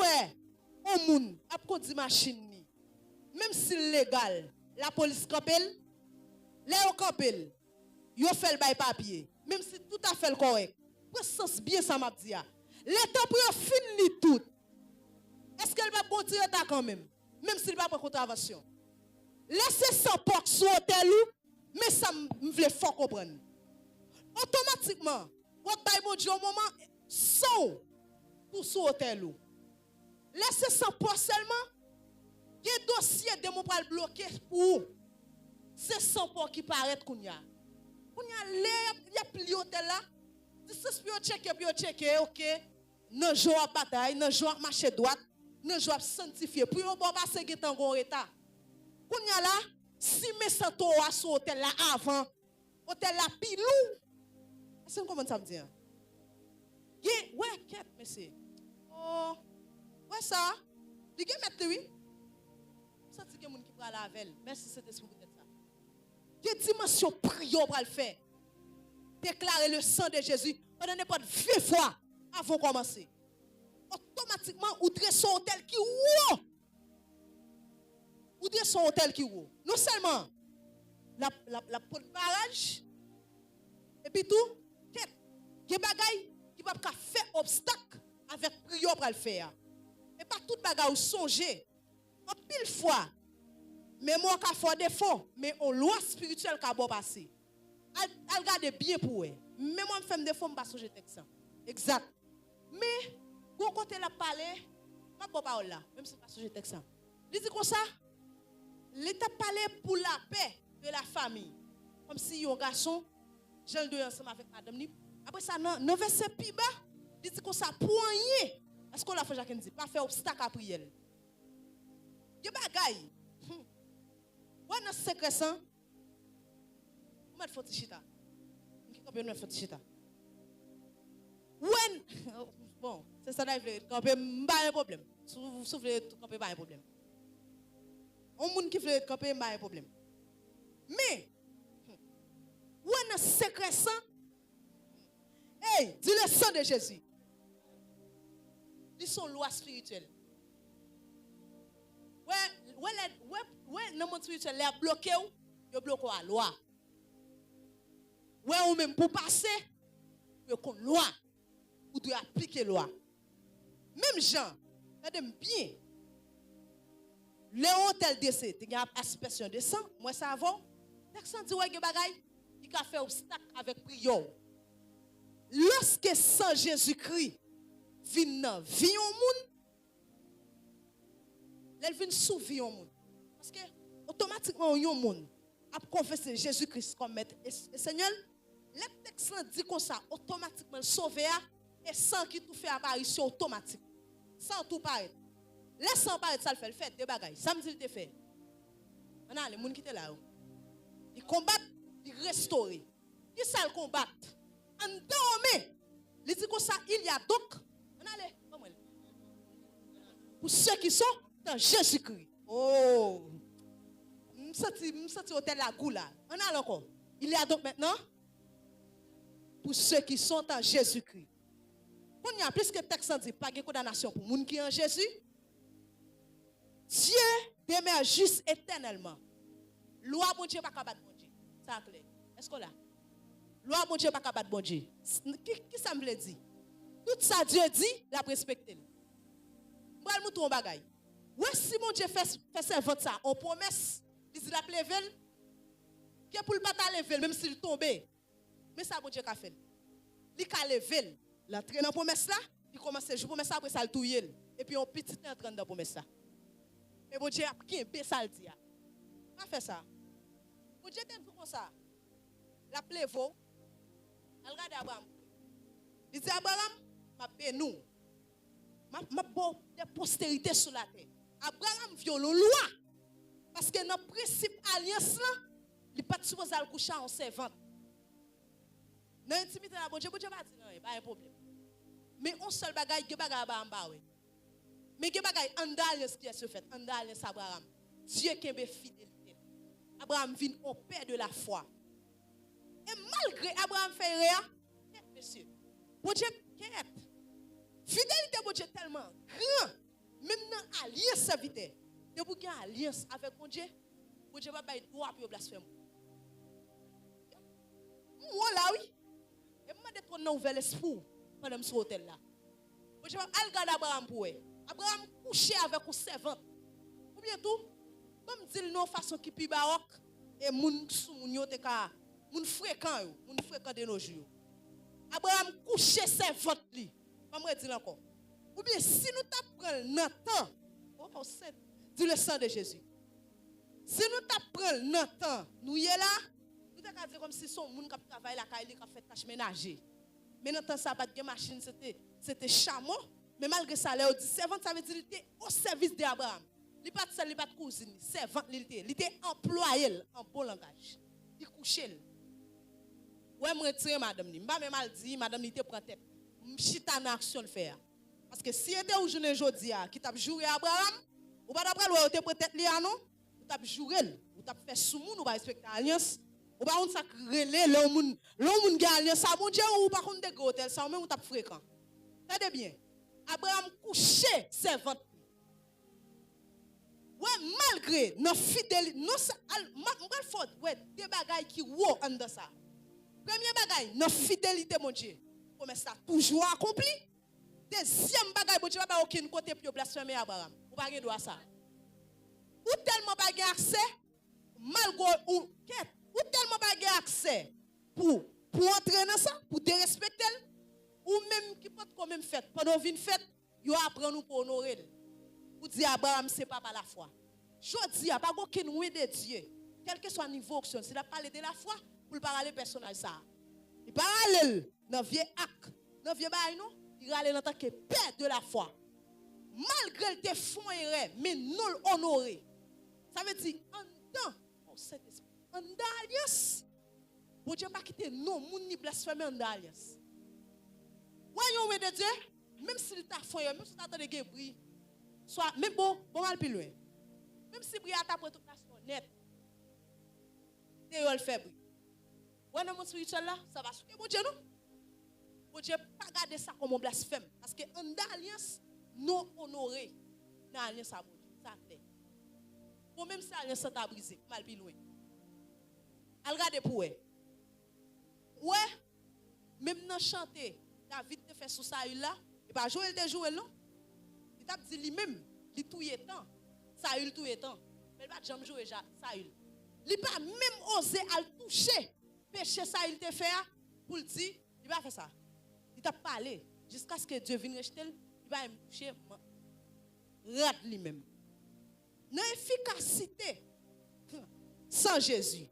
ouais, on moun a conduit machine ni. Même si légal, la police campel, les campel, yo fait le bail papier. Même si tout a fait le correct. Pour sens bien ça m'a dit. L'État pour finir tout. Est-ce qu'elle va continuer ça quand même? Même s'il va pas contravention. Laissez sans porte sur hôtel mais ça me fait fort comprendre. Automatiquement, votre bail bon Dieu au moment sont pour sur hôtel. Laissez sans porte seulement. Il y a un dossier de mon bras bloqué pour c'est sans porte qui paraît qu'on y a. Il y a plus hôtel là. Si c'est pour checker, ok. Non jour à bataille, non jour à marcher droite, non jour à sanctifier. Pour yon bon passer qui tango état. Qu'on y a là, si mes santo à sur hôtel là avant, hôtel là pilou. C'est comment ça me dit? Ouais, quête, monsieur. Oh, ouais ça. Il y a mettre lui. Ça c'est quelqu'un qui prend la veille. Merci c'est esprit pour ça. Quelle dimension prière pour le faire? Déclarer le sang de Jésus pendant n'importe 20 fois avant de commencer. Automatiquement, ou dresse son hôtel qui ou. Ou dresse son hôtel qui ou. Non seulement la porte barrage, et puis tout, il y a des bagailles qui ne peuvent pas faire obstacle avec prière pour le faire. Et pas tout bagaille ou songer. En pile fois, mais moi qui fait défaut, mais on loi spirituelle qui a bon passé. Elle garde bien pour elle. Mais moi je fais des fois, je ne pas songer texte. Exact. Mais quand côté la parler, ma pas parole là, même si je ne pas songer texte. Il dit comme ça, l'État parler pour la paix de la famille. Comme si un garçon, je le ensemble avec madame ni. Après ça dans verset plus bas, il dit comme ça poigné. Est-ce qu'on l'a fait Jacques dit pas faire obstacle à prière. Il y a bagaille. Ouais dans secret ça. On met faut chita. Qui camper nous faut chita. Bon, c'est ça là il camper pas un problème. Souffler camper pas un problème. On monde qui veut camper pas un problème. Mais ouais dans secret ça. Hey, dis le sang de Jésus. Dis son loi spirituelle. Ouais, dans le monde spirituel, les bloqué ou, ils bloquent la loi. Ouais, ou même pour passer, ils ont loi. Ou doit appliquer la loi. Même Jean, regardez bien. Le hôtel décès, il y a aspersion de sang, moi ça avant. Personne dit ouais, il y a bagaille qui a fait obstacle avec prière. Lorsque sang Jésus-Christ vient dans vie au monde, elle vient sous vie au monde. Parce que automatiquement, au monde a confessé Jésus-Christ comme maître et Seigneur. Le texte dit comme ça, automatiquement sauvé et sans qui tout fait apparition automatique. Sans tout paraître. Laisse sans paraître, ça le fait, des bagailles. Ça me dit, il te fait. Maintenant, les gens qui étaient là, ils combattent, ils restaurent. Qui ça le combattent? En dormant, il dit comme ça, il y a donc. Allez, pour ceux qui sont dans Jésus-Christ. Oh, je sens hôtel la goût là. On a encore. Il y a donc maintenant pour ceux qui sont en Jésus-Christ. On y a plus que texte dit pas de condamnation pour les gens qui sont en Jésus. Dieu demeure juste éternellement. Loi bon Dieu pas capable bon Dieu. Ça clair. Est-ce que là? Loi bon Dieu pas capable bon Dieu. Qui ça me dit? Tout ça Dieu dit, la respecter. Moi le mouton bagaille. Ouais, si mon Dieu fait servante ça, on promesse, il dit la plevel, que pour le pas lever, même s'il tombe, mais ça, mon Dieu, qu'a fait. Il a levé, il entré dans la promesse là, il commence à jouer promesse après ça, il touille. Et puis, on petit entré dans la promesse là. Et mon Dieu, qui est ça, il dit. Pas fait ça. Mon Dieu, t'es comme ça. La pleveau, elle regarde Abraham. Il dit, Abraham, ma bénou, ma bonne postérité sur la terre. Abraham viole la loi. Parce que dans le principe alliance là, il n'est pas supposé le coucher en servante. Dans l'intimité, bon Dieu va dire non, il n'y a pas de problème. Mais on seul bagaille, il y a bagaille en bas. Mais il y a bagaille en alliance qui est se fait, en alliance Abraham. Dieu qui est fidélité. Abraham vient au père de la foi. Et malgré Abraham fait rien, monsieur, bon Dieu, fidélité bon Dieu tellement grand. alliance serviteur. De pour qu'il y ait alliance avec mon Dieu. Mon Dieu va pas être droit pour blasphémer. Moi là oui. Et moi de ton nouvel esprit pendant ce hôtel là. Mon Dieu va regarder Abraham pour eux. Abraham couché avec une servante. Ou bien tout, comme dit non façon qui pi baroque et moun sou moun yo te ka moun fréquent de nos jours. Abraham couché servante li. Pas me dire encore. Ou bien si nous t'apprenons notre temps, oh c'est dit le sang de Jésus. Si nous t'apprenons notre temps, nous y est là, nous t'as dire comme si son moun qui travaille la caille qui fait tâche ménager. Mais notre temps ça pas de machine, c'était chameau, mais malgré ça là, dit servante ça veut dire qu'il était au service d'Abraham. Il pas de seul, il pas de cousine, servante il était employé en bon langage. Il couchait. Ouais, me retirer madame ni, pas même mal dit madame ni te prend tête. M'chita en action le faire. Parce que si était au journée jodi a qui t'a juré Abraham, ou pas d'après loi te prend tête li a non, ou t'a juré, ou t'a fait sous moun ou pas respecter alliance, ou pas on ça relé l'homme gagne alliance ça bon Dieu ou pas contre de hôtel ça même ou t'a fréquent. Regardez bien. Abraham couché servante. Ouais, malgré nos fidélité, non ça m'gal faute, ouais, des bagailles qui wo en de ça. Premier bagaille, nos fidélité mon Dieu. Comme ça toujours accompli. Deuxième bagaille, bon Dieu va pas aucun côté pour blasphémer Abraham. Ou pas droit ça. Ou tellement pas accès malgré ou tellement pas accès pour entrer dans ça, pour te respecter ou même qui peut quand même fait pendant une fête, yo apprend nous pour honorer. Ou dire Abraham c'est pas par la foi. Je dis pas aucun oui de Dieu. Quel que soit niveau action, s'il a parlé de la foi pour parler personnage ça. Il parle dans vieux acte, dans vieux bail non, il parle en tant que père de la foi. Malgré tes fonds mais non honoré. Ça veut dire en dedans, oh Saint-Esprit, en alliance. Bon Dieu pas quitter non, moun ni blasphémer en alliance. Voyons oui de Dieu, même s'il t'a fait, même si t'attends de bruit, soit même bon mal plus loin. Même si bruit t'a pour toute nation net. T'es le fait bruit. Ouais dans mon spirituel là, ça va soutenir mon Dieu non. Bon Dieu pas garder ça comme un blasphème parce que en alliance non honoré dans alliance à mon Dieu, ça clair. Pour même si alliance t'a brisé, mal plus loin. Al regarder pour ouais. Ouais, même dans chanter, David te fait sous ça là, et pas jouer de jouer non. Il t'a dit lui-même, il touye temps. Ça il touye temps. Mais il pas jamais jouer ça il. Il pas même osé à toucher. Péché ça il te fait pour le dire, il va faire ça. Il t'a parlé jusqu'à ce que Dieu vienne rejeter, il va me toucher rate lui-même. Dans efficacité sans Jésus.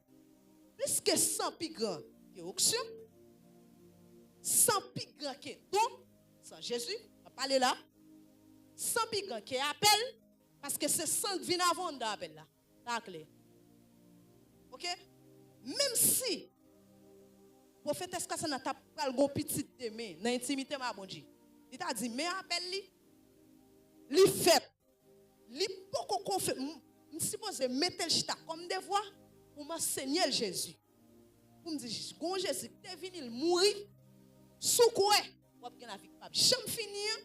Plus que sans plus grand que auction, sans plus grand que don, sans Jésus, on va parler là, sans plus grand que appel, parce que c'est sans vin avant d'appel là. Ça clair. OK? Même si prophète Escassa n'a pas le bon petit demain dans l'intimité ma bon Dieu. Il t'a dit mais appel li fait li poko confé me suppose mettre le chita comme devoir pour m'enseigner Jésus. Pour me dire gon Jésus t'es venu mourir sous quoi ou bien la vie pas jamais finir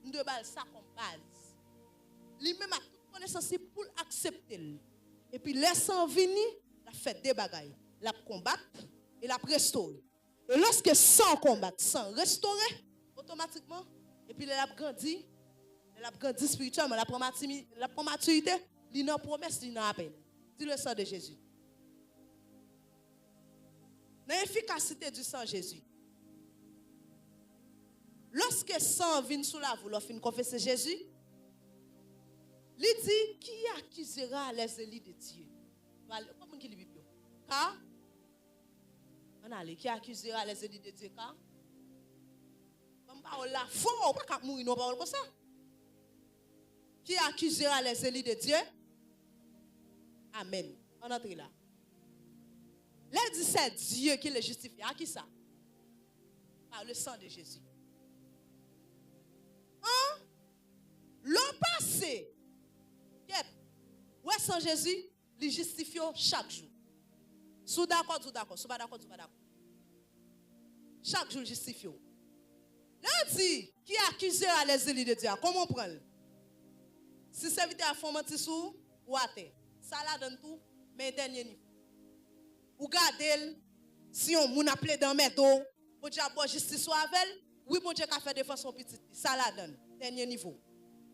de balle ça comme base. Lui même a toute connaissance pour accepter. Et puis laissant venir la fait des bagailles, la combattre et la restaurer. Et lorsque sans combattre, sans restaurer, automatiquement, et puis elle a grandi spirituellement, la prend maturité, il n'a promesse, il n'a appel. Dis le sang de Jésus. L'efficacité du sang de Jésus. Lorsque sang vient sous la voûte, lorsqu'il confesse Jésus, il dit qui accusera les élus de Dieu. Comment il dit car on a qui accusera les élus de Dieu car on la fort pas mourir non parole comme ça. Qui accusera les élus de Dieu? Amen. On entre là. Là dit c'est Dieu qui les justifie. À qui ça? Par le sang de Jésus. L'an passé, ouais sans Jésus, il justifie chaque jour. Sous d'accord, sous d'accord, sous pas d'accord, sous pas d'accord. Chaque jour justifie. Là dit qui accusera les élus de Dieu? Comment prendre? Si serviteur a fait mentir sous, ou à terre. Ça la donne tout, mais dernier niveau. Ou gardez, si on moun appelé dans mes dos, bon Dieu a bon justice soit avec, oui, bon Dieu a fait défense son petit. Ça la donne, dernier niveau.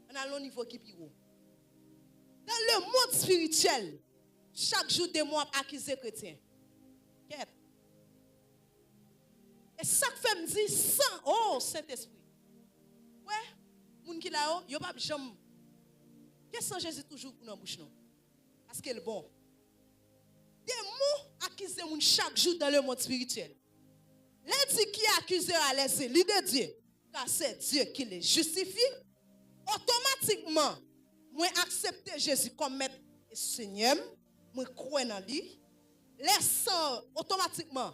On a le niveau qui est plus haut. Dans le monde spirituel, chaque jour, des mois accusés chrétiens. Et ça fait me dit sans, oh, Saint-Esprit. Ouais, moun qui là, yo pas jamais. Qu'est-ce que Jésus toujours pour nous bouche non? Parce qu'il est bon. Des mots accusés moun chaque jour dans le monde spirituel. Les dit qui accuse à les élus de Dieu, car c'est Dieu qui les justifie. Automatiquement, moi accepter Jésus comme maître et Seigneur, moi croire dans lui. Laissant automatiquement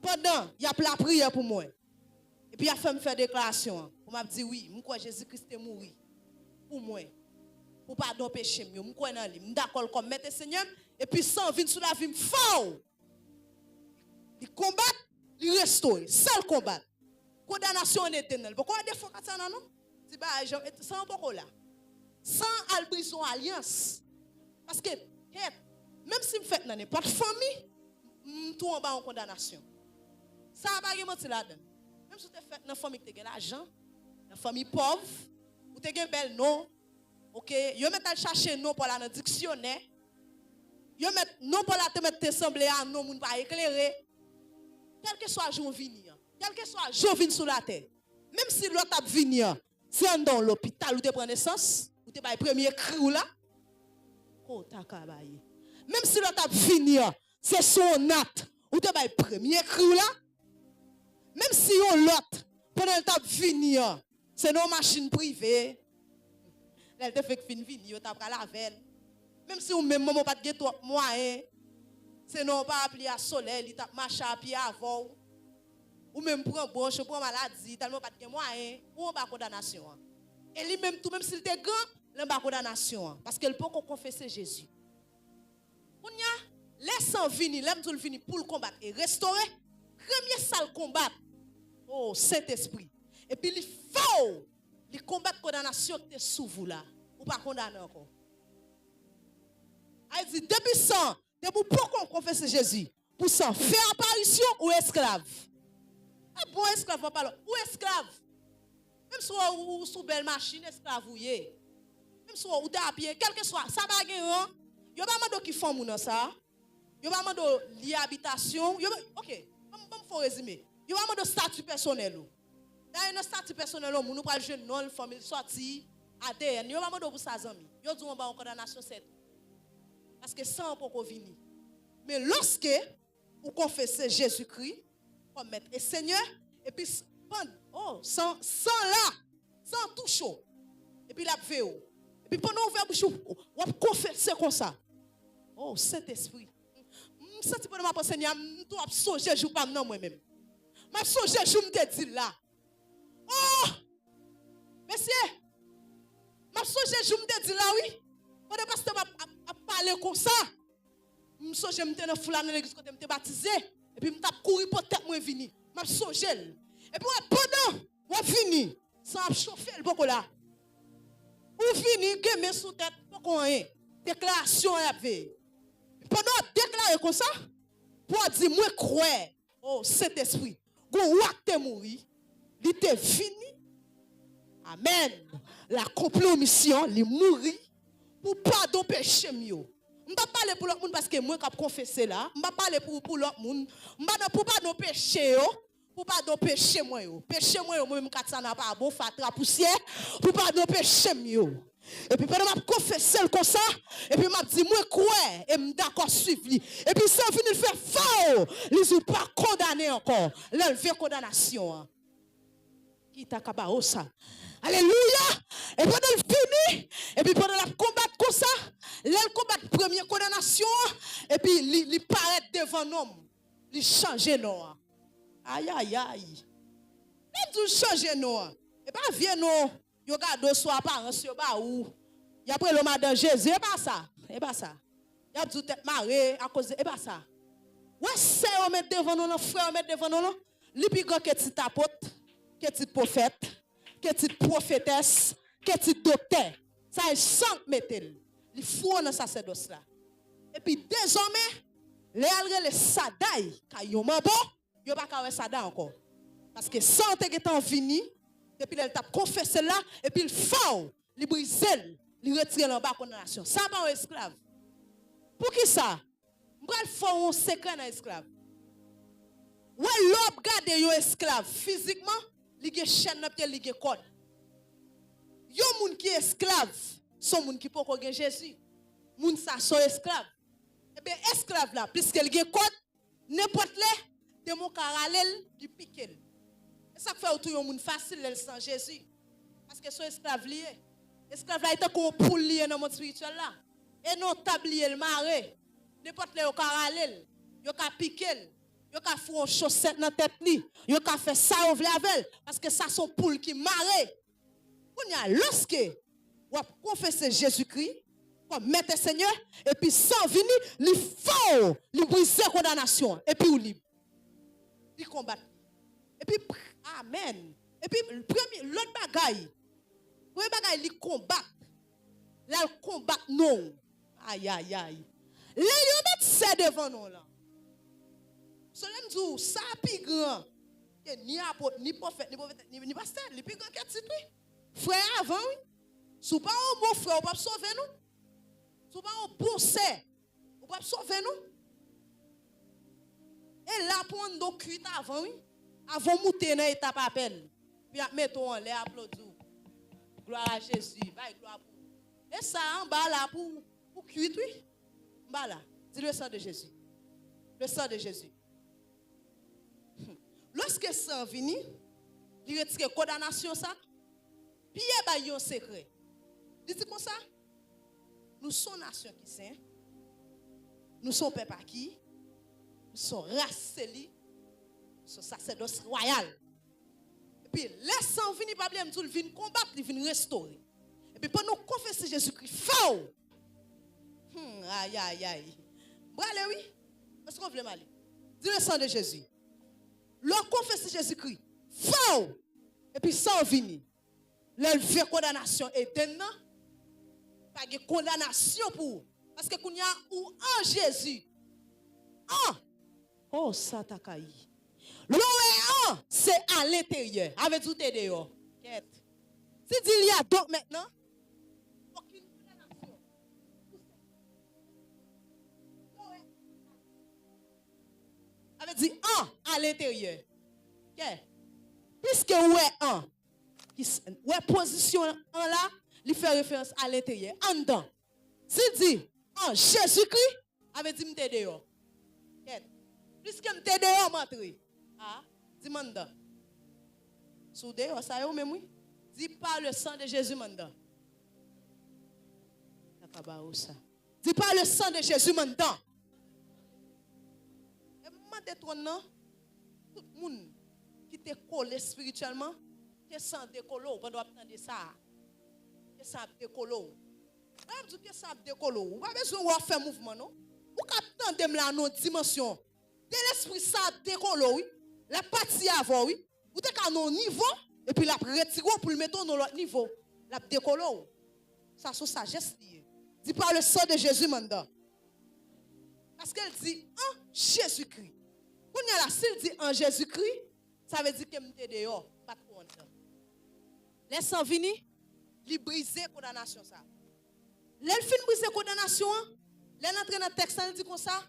pendant il y a la prière pour moi. Et puis il a fait me faire déclaration pour m'a dit oui, moi crois Jésus-Christ est mort pour moi. Pour pardon péché mieux, moi crois dans lui, d'accord comme maître et Seigneur et puis sans venir sur la vie fort. Il combat, il restaure, seul combat. Condamnation en éternel. Pourquoi des fois ça non? C'est pas sans beaucoup là. Sans albrison alliance. Parce que même si vous faites dans n'importe famille, tout en bas en condamnation. Ça va pas mentir là-dedans. Même si vous faites dans une famille qui a l'argent, dans une famille pauvre, vous avez un bel nom, ok, vous mettez à chercher nom pour la dictionnaire, vous mettez nom pour la te mettre semblé à nom moun pas éclairé. Quel que soit le jour venir, quel que soit le jour venir sur la terre, même si l'autre a venir, si on dans l'hôpital ou te prend naissance, ou te bail premier cri là, oh ta kabaye. Même si l'autre a venir, c'est son acte, ou te bail premier cri là, même si on l'autre, pendant le temps venir, c'est nos machines privées, elle te fait fin venir, tu as la veille. Même si on même maman pas de trop moyen, c'est non pas appelé à soleil, il t'a marché à pied avant. Ou même prend branche, prend maladie, tellement pas de moyen, ou on pas condamnation. Et lui même tout même s'il était grand, il pas condamnation parce qu'elle peut confesser Jésus. On y a laissant venir, l'aime tout le venir pour le combattre et restaurer. Premier sale combat. Oh Saint-Esprit. Et puis il faut les combattre condamnation qui est sous vous là, ou pas condamner encore. Elle dit depuis ça, depuis pourquoi on confesse Jésus? Pour ça, faire apparition ou esclave? Ah bon, esclave, on parle. Ou esclave? Même si vous sous belle machine, esclave ou yé. Même si vous êtes à pied, quel que soit, ça va gagner. Yo pas mando qui font moun ça. Yo pas mando li habitation. OK, bon faut résumer. Yo pas mando statut personnel. Dans un statut personnel, moun pral jeune non famille sorti ADN. Yo pas mando pour ça zami. Yo dit on ba en condamnation c'est. Parce que sans pour venir. Mais lorsque vous confessez Jésus-Christ comme maître et Seigneur, et puis sans là, sans tout chaud, et puis la veille, et puis pendant ouvert bouche, vous confessez comme ça. Oh, Saint-Esprit. Je sens que ma Seigneur, je dois songer jour pas moi-même. Je songer jour me dit là. Oh! Monsieur, je songer jour me dit là oui. Pendant que pasteur a parlé comme ça. Je songe me dans foule dans l'église côté me baptisé et puis me t'a courir pour tête moi venir. M'a songe. Et puis pendant moi fini sans chauffer beaucoup là. Ou fini que sous tête pour rien. Déclaration avait. Pendant déclarer comme ça pour dire moi croire oh Saint-Esprit go te mourir. Il était fini. Amen. La compromission, il mourir pour pardon péché mieux. Je ne vais pas parler pour l'autre monde parce que moi, je confessé là. Je ne vais pas parler pour l'autre monde. Je ne vais pas pardon péché. Pour pardon péché moi. Péché moi, moi-même, quand ça n'a pas bon, fatra poussière. Pour pardon péché mieux. Et puis, pendant que je confesse comme ça, et puis, je dis, moi, quoi, et je suis d'accord suivre. Et puis, ça finit de faire fort. Ils ne sont pas condamnés encore. L'enlever condamnation. Qui t'a capable ça? Alléluia. Et pendant le fini, et puis pendant la combat comme ça, le combat première condamnation, et puis il paraît devant l'homme, il change non. Aïe aïe aïe. Il change non. Et pas viens non. Yo garde soit apparence yo ba ou. Y après le madame Jésus, et pas ça. Et pas ça. Y a tout tête marée à cause et pas ça. Ouais c'est on met devant nous, frère on met devant nous. Li pi grand que ti tapote, que ti prophète, que ti prophétesse, que ti docteur. Ça est sang mettel. Il faut dans sacerdoce là. Et puis désormais, les sadaï, quand yon mambo, yon pas ka sada encore. Parce que sang te en fini, et puis elle t'a confessé là, et puis il faut, il brise, il retire en bas condamnation. Ça pas un esclave. Pour qui ça? M'bral faut un secret dans esclave. Ouais, l'homme garde yon esclave physiquement, li gen chaîne nan pied, li gen code. Yon moun qui esclave, son moun qui peut gen Jésus. Moun sa son esclave. Eh bien, esclave là, puisque il gen code, n'importe les, de mon caralel, du piquel. Et ça fait autour yon moun facile, elle sans Jésus. Parce que son esclave lié. Esclave là, il était comme poule lié dans le monde spirituel là. Et non tablier le maré. N'importe les yon caralel, yon ka piquel. Yo ka fou chaussette dans tête li, yo ka fait ça ou vle avec parce que ça son poule qui marre. Kounya lorsque ou confesser Jésus-Christ comme maître Seigneur et puis sans vini, li faut, li briser condamnation et puis ou libre. Li combattre. Et puis amen. Et puis l'autre bagaille li combattre. Là le combat non. Aïe aïe aïe. Là yo met c'est devant nous là. Solem dit, ça plus grand que ni apôtre, ni prophète, ni pasteur, le plus grand que titre. Frère avant, oui. Si pas un bon frère, on peut sauver nous. Si pas un bon sœur, on peut sauver nous. Et là, pour un dos cuit avant, oui. Avant monter dans l'étape appel. Puis mettons en l'air, applaudissons. Gloire à Jésus. Bye, gloire pour vous. Et ça, en bas là, pour cuit, oui. En bas là. Dis le sang de Jésus. Le sang de Jésus. Lorsque ça vini, il retire condamnation ça, puis il y a un secret. Il dit comme ça, nous sommes nation qui saint, nous sommes peuple qui, nous sommes race li, nous sommes sacerdoce royal. Et puis laisse ça venir pas blême tout, il vient combattre, il vient restaurer. Et puis pour nous confesser Jésus-Christ fort. Aïe aïe aïe. Brale oui, est-ce qu'on veut mal? Dis le sang de Jésus. Leur confesse Jésus-Christ, fort, et puis sans venir. Leur fait condamnation éternelle, pas de condamnation pour. Parce que qu'on y a ou en Jésus. Oh, ça t'a caillé. L'OE1, c'est à l'intérieur. Avec tout est dehors. Si il y a donc maintenant, aucune condamnation. Avait dit à l'intérieur. Puisque ouais position en là, il fait référence à l'intérieur. En dedans. S'il dit en Jésus-Christ, avait dit m'te dehors. Puisque m'te dehors m'entrer. Dis manda. Sous dehors ça yo même oui. Dis par le sang de Jésus manda. Dis par le sang de Jésus manda. Détrônement, tout le monde qui te collé spirituellement, que sans décolo, pendant attendre ça, que ça décolo. Même si que ça décolo, vous pas besoin de faire mouvement non. Vous attendez là dans dimension. De l'esprit ça décolo oui, la partie avant oui. Vous êtes à un niveau et puis la retirer pour le mettre dans l'autre niveau. La décolo. Ça c'est sagesse liée. Dit par le sang de Jésus mandat. Parce qu'elle dit en Jésus-Christ. Quand il y a la s'il dit en Jésus-Christ, ça veut dire que je suis dehors, pas trop en dedans. Laisse-en venir, il brise la condamnation. L'elle fin brise la condamnation, l'elle entre dans le texte, elle dit comme ça,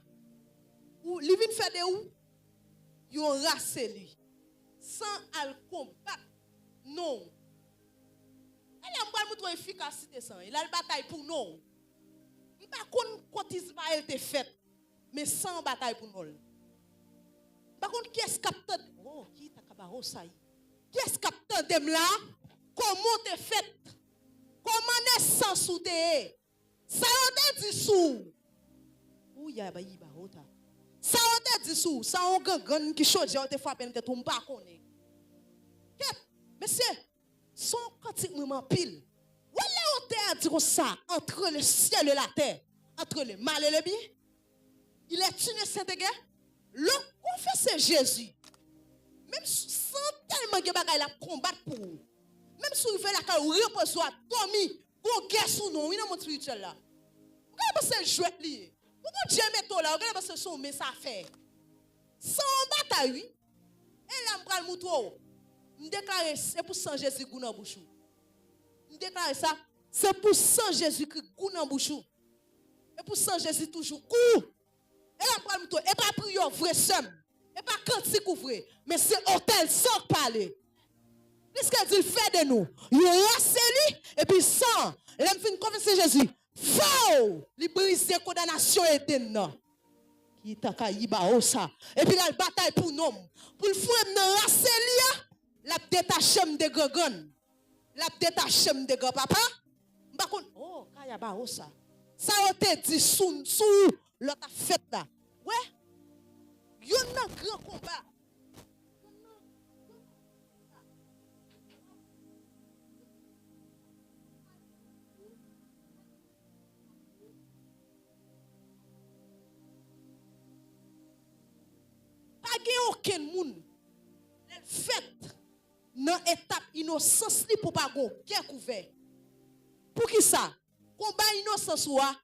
ou il vient faire de où? Il ont rassé lui. Sans al combattre, non. Elle a une bonne efficacité sans. Il a une bataille pour nous. Il n'y a pas quand Ismaël te fait, mais sans bataille pour nous. Par contre, qui est-ce capteur? Oh, qui t'a cabarou ça? Qui est-ce capteur de là? Comment t'es fait? Comment naissance ou t'es? Ça on te dit sous. Où y a ba yiba hota? Ça on te dit sous. Ça on gangan qui chose on te frappé te tombe pas connaît. Monsieur, son quantique moment pile. Voilà on te dit comme ça entre le ciel et la terre, entre le mal et le bien. Il est tué Saint-Guerre. Le confesse Jésus. Même sans tellement de bagaille la combattre pour vous. Même si vous faites la carrière repose soit dormi, Gon guerre sous nous, oui dans monde spirituel là. Regardez c'est jouet lié. Pourquoi Dieu met toi là, regardez parce que son mais ça fait. Sans bataille oui. Et là m'pral moutou. M'déclarer c'est pour sang Jésus goût dans bouchou. M'déclarer ça, c'est pour sang Jésus qui goût dans bouchou. Et pour sang Jésus toujours coup. Et là m'pral moutou et pas prière vrai somme. Et pas cantique vrai, mais c'est hôtel sans parler. Puisqu'il dit fait de nous, il rasse lui et puis sans, et là me fin confesser Jésus. Faux, il brise les condamnations éternelles. Qui t'a kaïba osa. Et puis la bataille pour nous, pour le fouet dans rasse lui, la détaché de gogon. La détaché de grand papa. Par contre, oh, kayaba osa. Ça a été dit sous l'autre fête là. Ouais. Il y a un grand combat. Pas aucun monde. Elle fait dans étape innocence pour pas go bien couvert. Pour qui ça? Combat innocence ou ah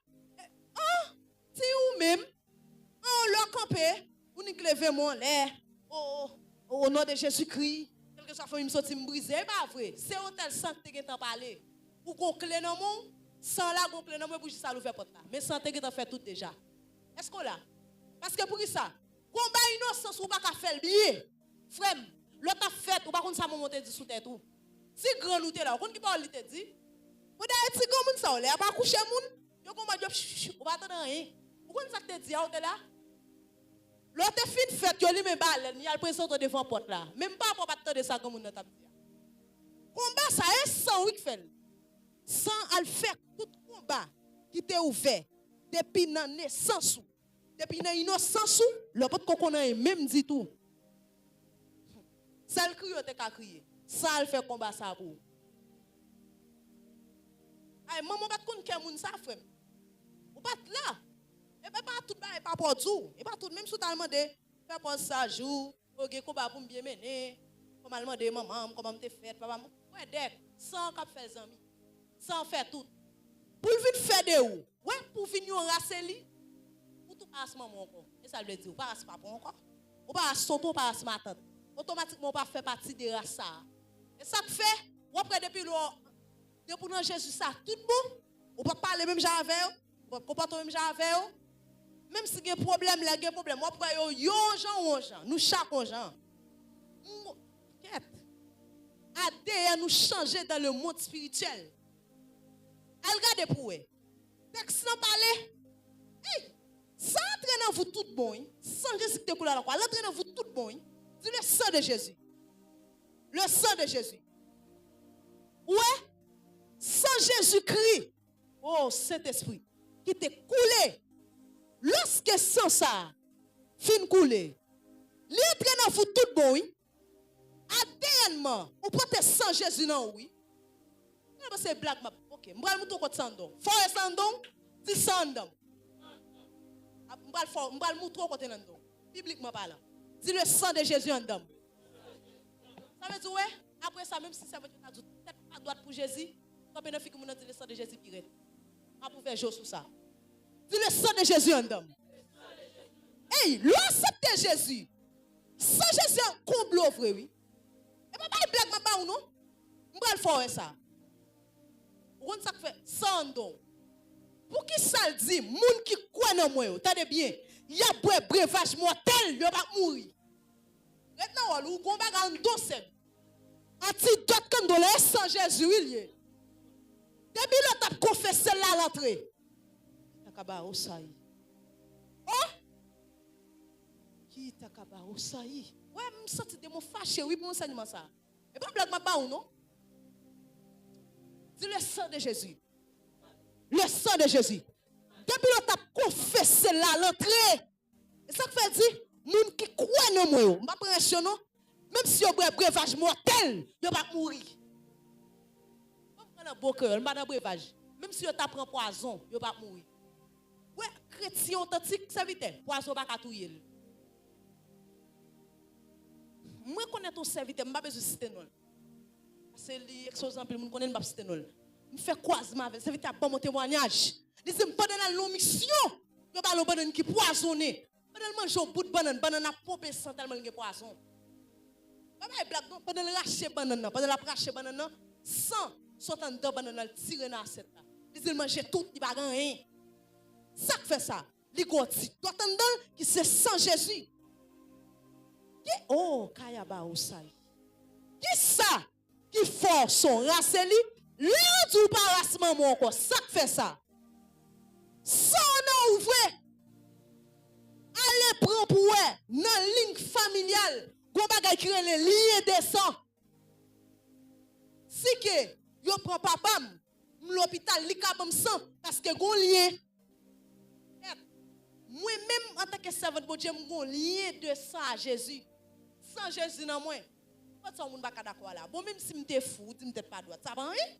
si ou même le camper ou ni lever mon l'air au nom de Jésus-Christ quelque soit fait une sortie me briser pas vrai c'est hôtel santé qui t'en parler ou qu'on clé dans mon sans la gon clé dans mon pour ça l'ouvrir porte là mais santé qui t'en fait tout déjà est-ce qu'on là parce que pour qui ça combat innocence ou pas ka faire bien frère l'autre fait ou pas contre ça monter sous tête tout si grand nous t'es là on qui parle te dit ou d'ailleurs si grand moun ça on là pas coucher moun yo comment ou pas attendre rien ou qu'on ça te dit à hôtel là l'autre fin fait yo li même balle il a présenter devant porte là même pas pour pas attendre ça comme on t'a dit combat ça est sans oui fait sans al faire tout combat qui t'est ouvert depuis nan naissance depuis nan innocence le pote qu'on connaît même dit tout ça le crier te ka crier ça le fait combat ça pour ay maman pas connait que moun ça frère ou pas là et pas tout ba pas pour tout et pas tout même sous t'a demandé faire pour ça jour OK combat pour bien mener comment demander maman comment te fait papa ouais dek sans cap faire zami sans faire tout pour venir faire de ou ouais pour venir raser li pour tout passe maman encore et ça veut dire pas passe papa encore ou pas sonton pas passe ma tante automatiquement pas faire partie de race ça et ça fait ou après depuis dans Jésus ça tout bon ou pas parler même genre avec ou pas comporter même genre avec même si il y a problème là il y a problème ou après yo Jean nous chaque Jean ADN nous changer dans le monde spirituel. Regardez pour eux. Texte sans parler. Ça entraîne dans vous tout bon. Sans Jésus qui te coule à la croix. L'entraîne dans vous tout bon. C'est le sang de Jésus. Le sang de Jésus. Ouais. Sans Jésus-Christ. Oh, Saint-Esprit. Qui te coulé. Lorsque sans ça, fin coulé. L'entraîne dans vous tout bon. ADN, ou peut-être sans Jésus, non, oui. C'est blague, ok. M'bral mouton contre sandon. Forêt sandon, dis sandon. M'bral mouton contre sandon. Bibliquement parlant. Dis le sang de Jésus en dame. Ça veut dire, ouais, après ça, même si ça veut dire que tu as pas droite pour Jésus, quand on a fait que dit le sang de Jésus pire. On peut faire chose sur ça. Dis le sang de Jésus en dame. Hey, l'accepter Jésus. Sans Jésus, comble vrai, oui. Et pas de blague, ma ou non? M'bral faire ça. On ça fait sans don. Pour qui ça le dit, moun qui croit dans moi, attendez bien, il y a breuvage mortel, il va mourir. Maintenant, ou qu'on va en dossier. Antidote comme dans le sang Jésus, il y a. Depuis l'autre a confessé là l'entrée. Takaba osaï. Oh? Qui takaba osaï? Ouais, me senti de mon fâché, oui, pour enseignement ça. Et pas blague ma ou non? Dis le sang de Jésus. Le sang de Jésus. Depuis l'on t'a confessé là l'entrée. Et ça fait dire, moun qui croit dans moi, m'a pression non, même si on a un breuvage mortel, il va mourir. Pas dans bon cœur, pas dans breuvage. Même si on t'a pris poison, il va mourir. Ouais, chrétien authentique, ça veut dire poison pas catouiller. Moi connais ton serviteur, m'a besoin de citer non. C'est l'exemple moun connaît m'a citer non. Je fais croisement avec ça, c'est un bon témoignage. Il dit, pendant la longue mission, je vais pas le qui poisonné. Pendant le manger au bout de banane, banane a pompé sans tellement de poison. Pendant le racher banane, pendant la racher banane, sans sortant de banane, tirer dans cette là. Il dit, manger tout, il va rien. Ça fait ça. Il dit, toi t'entends qui c'est sans Jésus. Oh, Kayaba Ousai. Qui ça qui force son race li? Là du parassement mon encore. Ça fait ça. Ça on a ouvert. Allez prendre pour eux dans ligne familiale. Gon bagay qui les liens de sang. Si que yo prend papa l'hôpital li ka bam sang parce que gon lien. Moi même en tant que servante de Dieu, gon lien de sang à Jésus. Sans Jésus dans moi. Pas ça moun pas d'accord là. Bon même si m'étais fou, tu m'étais pas droit. Ça va rien?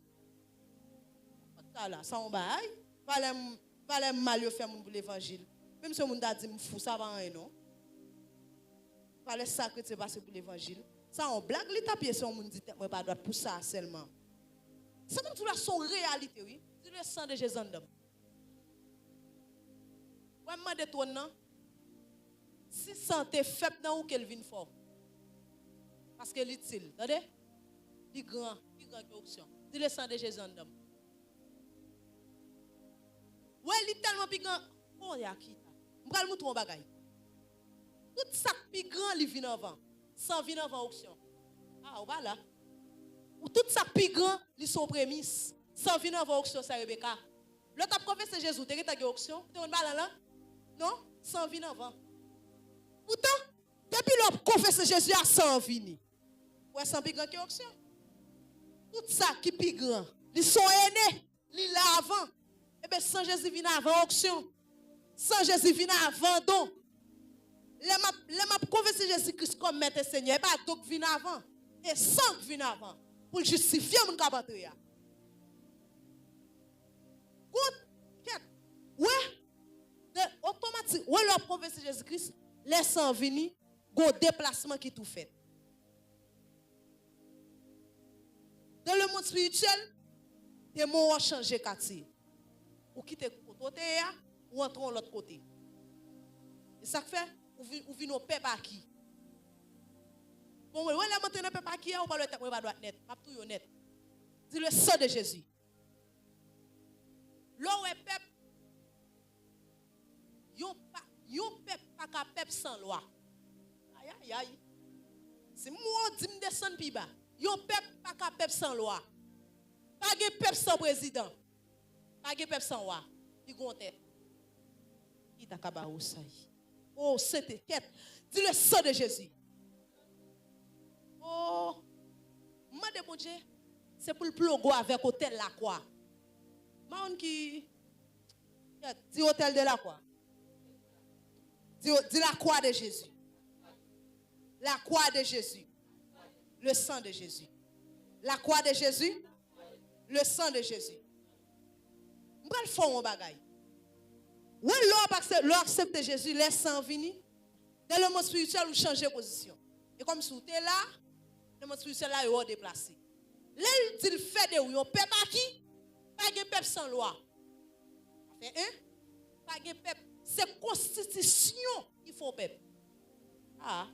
Ça là, ça on bail. Fallait mal yo faire moun pour l'évangile. Même si moun da dit m'fou, ça va rien non. Fallait sacrifier passer pour l'évangile. Ça on blague li tapier si on moun dit moi pas droit pour ça seulement. C'est comme tout là son réalité oui. C'est le sang de Jésus en dedans. Ouais m'demande toi non. Si santé faible dans ou qu'elle vient fort. Parce que l'utile, attendez? Il grand que option. C'est le sang de Jésus en dedans. Ouais, il est tellement plus grand. Oh, il y a qui? Je vais vous montrer un bagage. Tout ça plus grand, il vient avant. Sans vient avant option. Ah, voilà. Ou tout ça plus grand, ils sont prémices. Sans vient avant option, c'est Rebecca. L'autre a confessé Jésus, tu as une option? Tu as une balle là? Non? Sans vient avant. Pourtant, depuis l'autre confessé Jésus à sans vini. Ouais, sans plus grand que option. Tout ça qui plus grand, ils sont aînés, ils là avant. Eh bien, sans Jésus vient avant option. Sans Jésus vient avant don. Les m'a confessé Jésus-Christ comme maître Seigneur, et pas donc vient avant. Et sans vient avant. Pour justifier mon capatria. Ouais. Automatique. Ouais, leur confessé Jésus-Christ, les sans venir, go déplacement qui tout fait. Dans le monde spirituel, des mots ont changé quartier. Ou quitter côté ou entrer de l'autre côté. Et ça fait ou vient au peuple à qui. Bon, ouais, la montagne ne peut pas qui ou pas le tête pas droit net, pas tout honnête. C'est le sang de Jésus. Là où est peuple yon peuple pas ka peuple sans loi. Aïe aïe aïe. C'est moi dit me descendre pi bas. Yon peuple pas ka peuple sans loi. Pas de peuple sans président. Pas de peuple sans roi. Il gonte. Il t'a kaba osay. Oh, c'était quête. Dis le sang de Jésus. Oh, moi de mon Dieu, c'est pour le plogo avec hôtel la croix. Moi qui dit hôtel de la croix. Dis la croix de Jésus. La croix de Jésus. Le sang de Jésus. La croix de Jésus. Le sang de Jésus. Je vais le faire mon bagaille. Oui, l'on accepte Jésus, laisse sang venir. Dans le monde spirituel, vous changez de position. Et comme si vous êtes là, le monde spirituel là, vous déplacé. Là, il fait de vous, peuple à qui? Pas de peuple sans loi. Pas de peuple. C'est constitution qu'il faut peuple. Ah.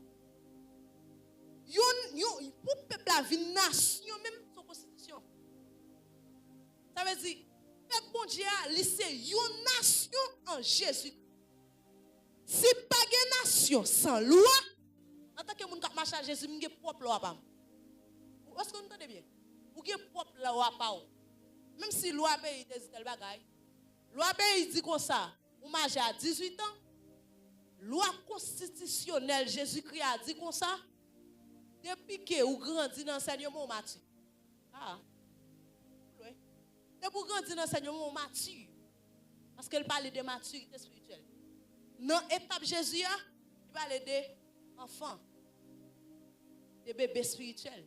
Pour peuple la vie nation même son constitution. Ça veut dire peuple bon Dieu c'est une nation en Jésus. Si pas de nation sans loi, en tant que moun k'ap marche à Jésus, m'ge propre loi pas. Est-ce que vous entendez bien? Ou ge propre loi pas. Même si loi pays des tel bagay. Loi pays dit comme ça, ou marche à 18 ans. Loi constitutionnelle Jésus-Christ a dit comme ça. Depuis que vous grandissez dans l'enseignement mature. Ah. Oui. Depuis que vous grandissez dans l'enseignement mature. Parce qu'elle parle de maturité spirituelle. Dans l'étape Jésus, il parle d'enfants, de bébés spirituels.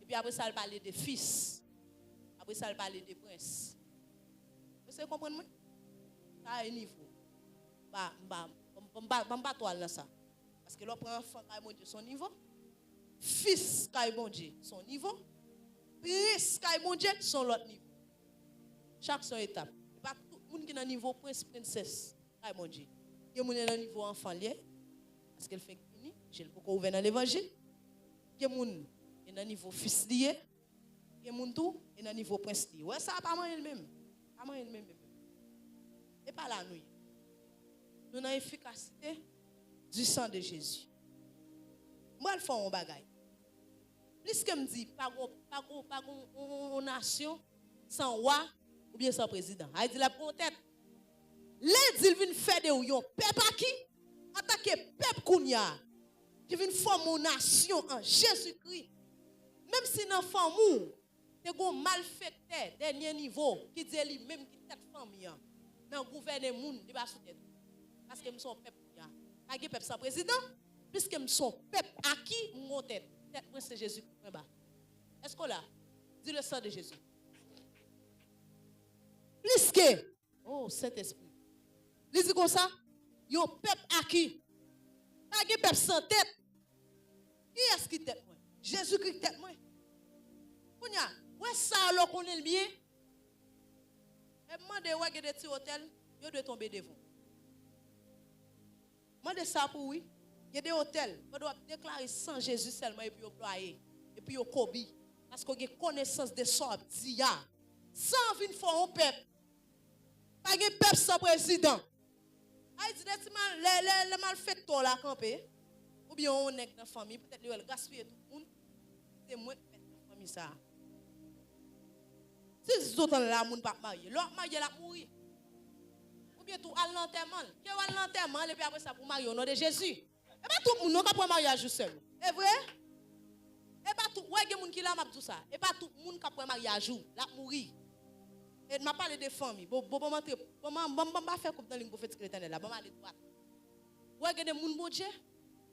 Et puis après ça, il parle de fils. Après ça, il parle de princes. Vous comprenez? Ça a un niveau. Je ne vais pas toi dans ça. Parce que l'on prend un enfant qui a son niveau. Fils qui bon Dieu son niveau, prince qui bon Dieu son l'autre niveau. chaque son étape. Pas tout le monde qui est dans le niveau prince, princesse. Ah, mon Dieu. Il y a des gens dans le niveau enfant lié. Parce qu'elle fait fini. J'ai le beaucoup ouvert dans l'évangile. Il y a des gens qui sont dans le niveau fils lié. Il y a des gens qui sont dans le niveau prince lié. Ouais, ça n'a pas moyen le même. Pas moyen le même. Et pas là, nous. Nous avons l'efficacité du sang de Jésus. Moi, je fais un bagage. Plus que me dit, pas une nation sans roi ou bien sans président. Il dit la tête. Les dit vient faire de yon peuple à qui attaquer peuple kounya qui vient former une nation en Jésus-Christ. Même si dans famille te gon malfecté dernier niveau qui dit lui même qui tête famille dans gouverner monde il va sous tête parce que me son peuple kounya. Pas peuple sans président puisque me son peuple à qui mon tête moi c'est Jésus point bas. Est-ce que là dis le sang de Jésus. Plus que oh Saint-Esprit. Il dit comme ça, yon peuple à qui? Pas de peuple sans tête. Qui est-ce qui tête moi? Jésus-Christ tête moi. Kounya, ouais ça alors qu'on est bien. Et demande ouais des petits hôtels, yo doit tomber devant. Demande ça pour oui. Il y a des hôtels, on doit déclarer sans Jésus seulement et puis employer et puis au kobi parce qu'on a connaissance de ça dit ya. Sans venir faire un peuple. Pas de peuple sans président. Aïe, dit les malfaiteurs là campé ou bien on est dans la famille peut-être le gaspiller tout le monde c'est moi qui mettre dans la famille ça. Si vous autres là moun pas marié, l'autre marié la mourir. Ou bien tout à l'enterrement, qui à l'enterrement et puis après ça pour marier au nom de Jésus. Et pas tout le monde qui prend mariage seul. C'est vrai? Et pas tout ouais gen moun qui la m'a tout ça. Et pas tout le monde qui prend mariage la mourir. Et m'a parlé de famille. Bon montrer bon faire comme dans ligne prophétique l'Éternel là, bon aller droit. Ouais gen des moun bon Dieu,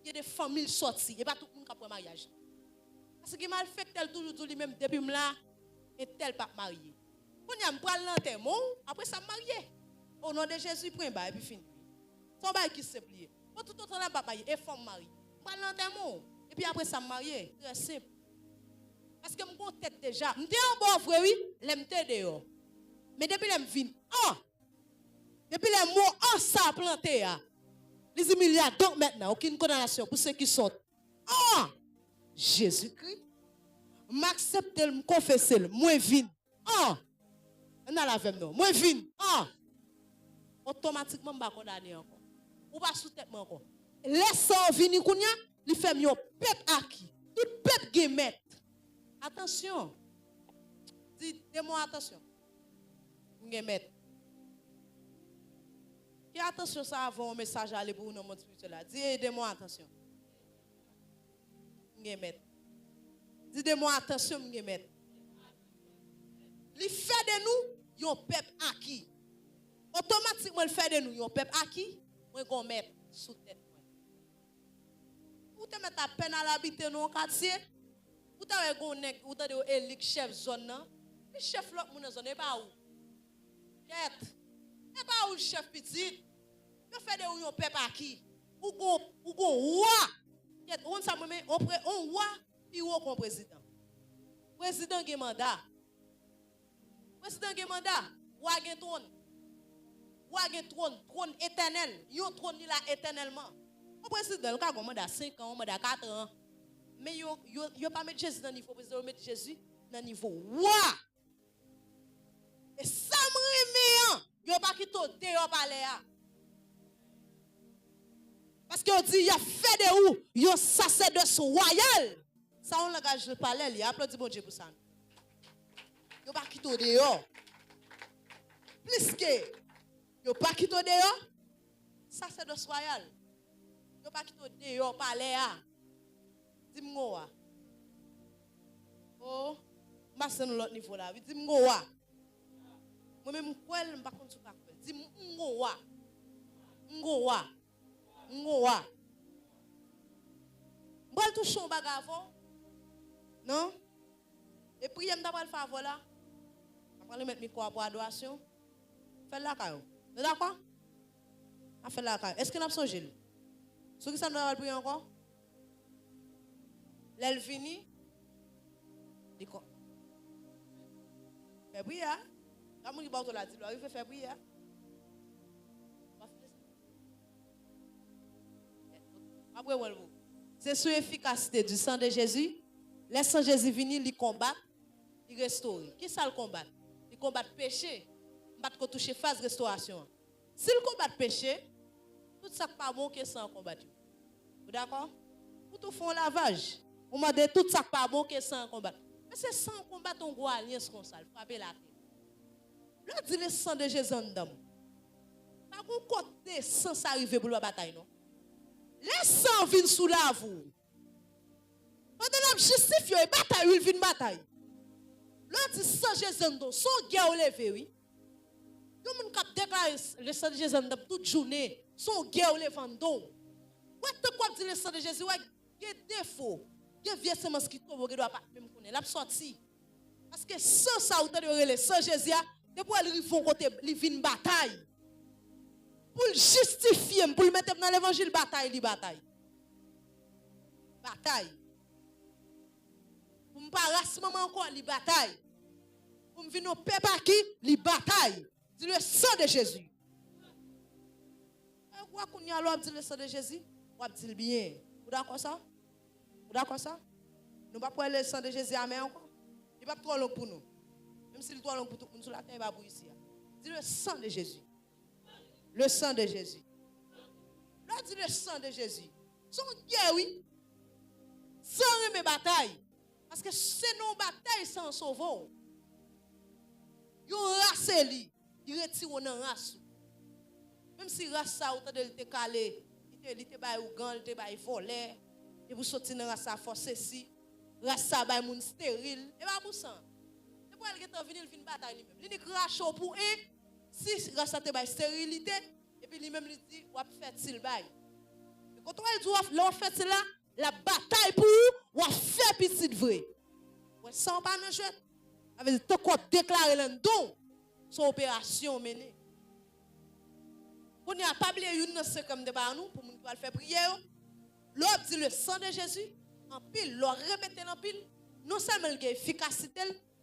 il y a des familles sorties et pas tout le monde qui prend mariage. Parce que mal fait tel toujours lui même depuis là et tel pas marié. On y a pral l'enterrement, après ça marié. Au nom de Jésus point bas et puis fini. Son bail qui se plié. Pour tout autre là pas marié et femme mariée. Pral l'enterrement et puis après ça marié, très simple. Parce que mon tête déjà, m'était en bon frère oui, l'aimte dehors. Mais depuis l'aime vin, depuis les mots ça planté les milliards donc maintenant aucune condamnation pour ceux qui sont Jésus-Christ. M'accepte me confesser moi vin. On a la même non. Moi vin. Automatiquement m'pa condamner encore. Ou pas sous tête encore. Laisse venir kounya, li fait yo peuple acquis. Tout peuple qui met. Attention. Dis-moi attention. M'met. Qui attention ça avant un message aller pour nous monde spirituel là. Dis-moi attention. M'met. Dites-moi attention, m'met. Il fait de nous un peuple acquis. Automatiquement, il fait de nous un peuple acquis. Moi, je mettre sous tête. Vous te mettez à peine à l'habiter dans le quartier. Vous avez un chef zone. Le chef l'autre moun zone n'est pas où. Quête. N'est pas où le chef petit. Il fait de nous un peuple acquis. Ou roi. On ça on roi. Puis où comme président. Président qui mandat. Président qui mandat. Ou a gen trône. Ou a gen trône éternel. Yon trône là éternellement. Le président le ka gon mandat 5 ans, mandat 4 ans. Mais yo pas mettre Jésus dans niveau président, mettre Jésus dans niveau roi. Et ça me remet yo pas quitter dehors parler. Parce que on dit il a fait de où? Yo sacerdoce royal. Ça, on langage de parler, il applaudit bon Dieu pour ça. Il n'y a pas quitté dehors. Plus que, il n'y a pas quitté dehors. Ça, c'est de royal. Il n'y a pas quitté dehors, parler. Dis-moi. Oh, je suis dans l'autre niveau là. Dis-moi. Moi-même, je ne sais pas si je dis moi. Moi. Je vais toucher un bagage avant. Non? Et puis, je vais faire favor là. Je vais mettre mes corps pour adoration. Faites la caillou. Vous êtes d'accord? Faites la caillou. Est-ce que nous avons songé? Ceux qui sont dans le prier encore? L'Elvini? Fait prier. Quand il va la dire, il fait faire prière. Après, c'est sur l'efficacité du sang de Jésus. Le sang de Jésus vient, il combat, il restaure. Qui ça le combat? Il combat le péché. Il ne va toucher phase restauration. S'il combat le péché, tout ça pas bon que sang combattu. Vous d'accord? Pour tout faire un lavage. On m'a dit tout ça pas bon que sang combattu. Mais c'est sang combattre on gros alliance comme ça, frapper la tête. Là dit le sang de Jésus en dedans. Pas bon côté sang ça arrive pour la bataille non. Les sang viennent sous la vous. Pendant la justifier bataille, il vient bataille. Là dit sang Jésus en dedans, son guerre levé oui. Tout le monde qui déclare le sang de Jésus en dedans toute journée, son guerre levé en dedans. Quand quoi dit le sang de Jésus, il y a des défauts. Il y a vieux semence qui tombe, il doit pas même connaître. La sortie. Parce que sans ça, vous avez le sang de Jésus, depuis qu'ils vont côté, ils viennent bataille. Pour le justifier, pour le mettre dans l'évangile, bataille, bataille. Bataille. Pour ne pas rassembler encore, les bataille. Pour me venir au peuple qui, les bataille. Dit le sang de Jésus. Vous avez le sang de Jésus? Vous avez dit bien. Vous d'accord ça? Vous d'accord ça? Nous ne pouvons pas le sang de Jésus à main encore. Il n'est pas trop long pour nous. Même s'il est trop long pour tout le monde sur la terre, il va pour ici. Dis le sang de Jésus. Le sang de Jésus. Là, dis le sang de Jésus. Son guerre, oui. Sans remettre bataille. Parce que c'est nos batailles sans sauver. Ils ont race li. Ils retirent dans race. Même si race ça, autant de te calé, il te bail ou gang, il te bail volé. Et vous sortir dans race ça force si. Race ça bail moun stérile. Et pas pour ça. C'est pour elle qui est venir il fin bataille lui-même. Il dit crache pour un. Si race ça te bail stérilité et puis lui-même il dit ou fertile bail. Quand on dit l'on fait là, la bataille pour ou faire petite vrai. Ouais, sans pas dans jeu. Avec tout quoi déclarer le don son opération menée. On n'y a pas oublié une c'est comme débat nous pour nous faire prière. L'autre dit le sang de Jésus en pile, l'on remettre en pile. Non seulement l'efficacité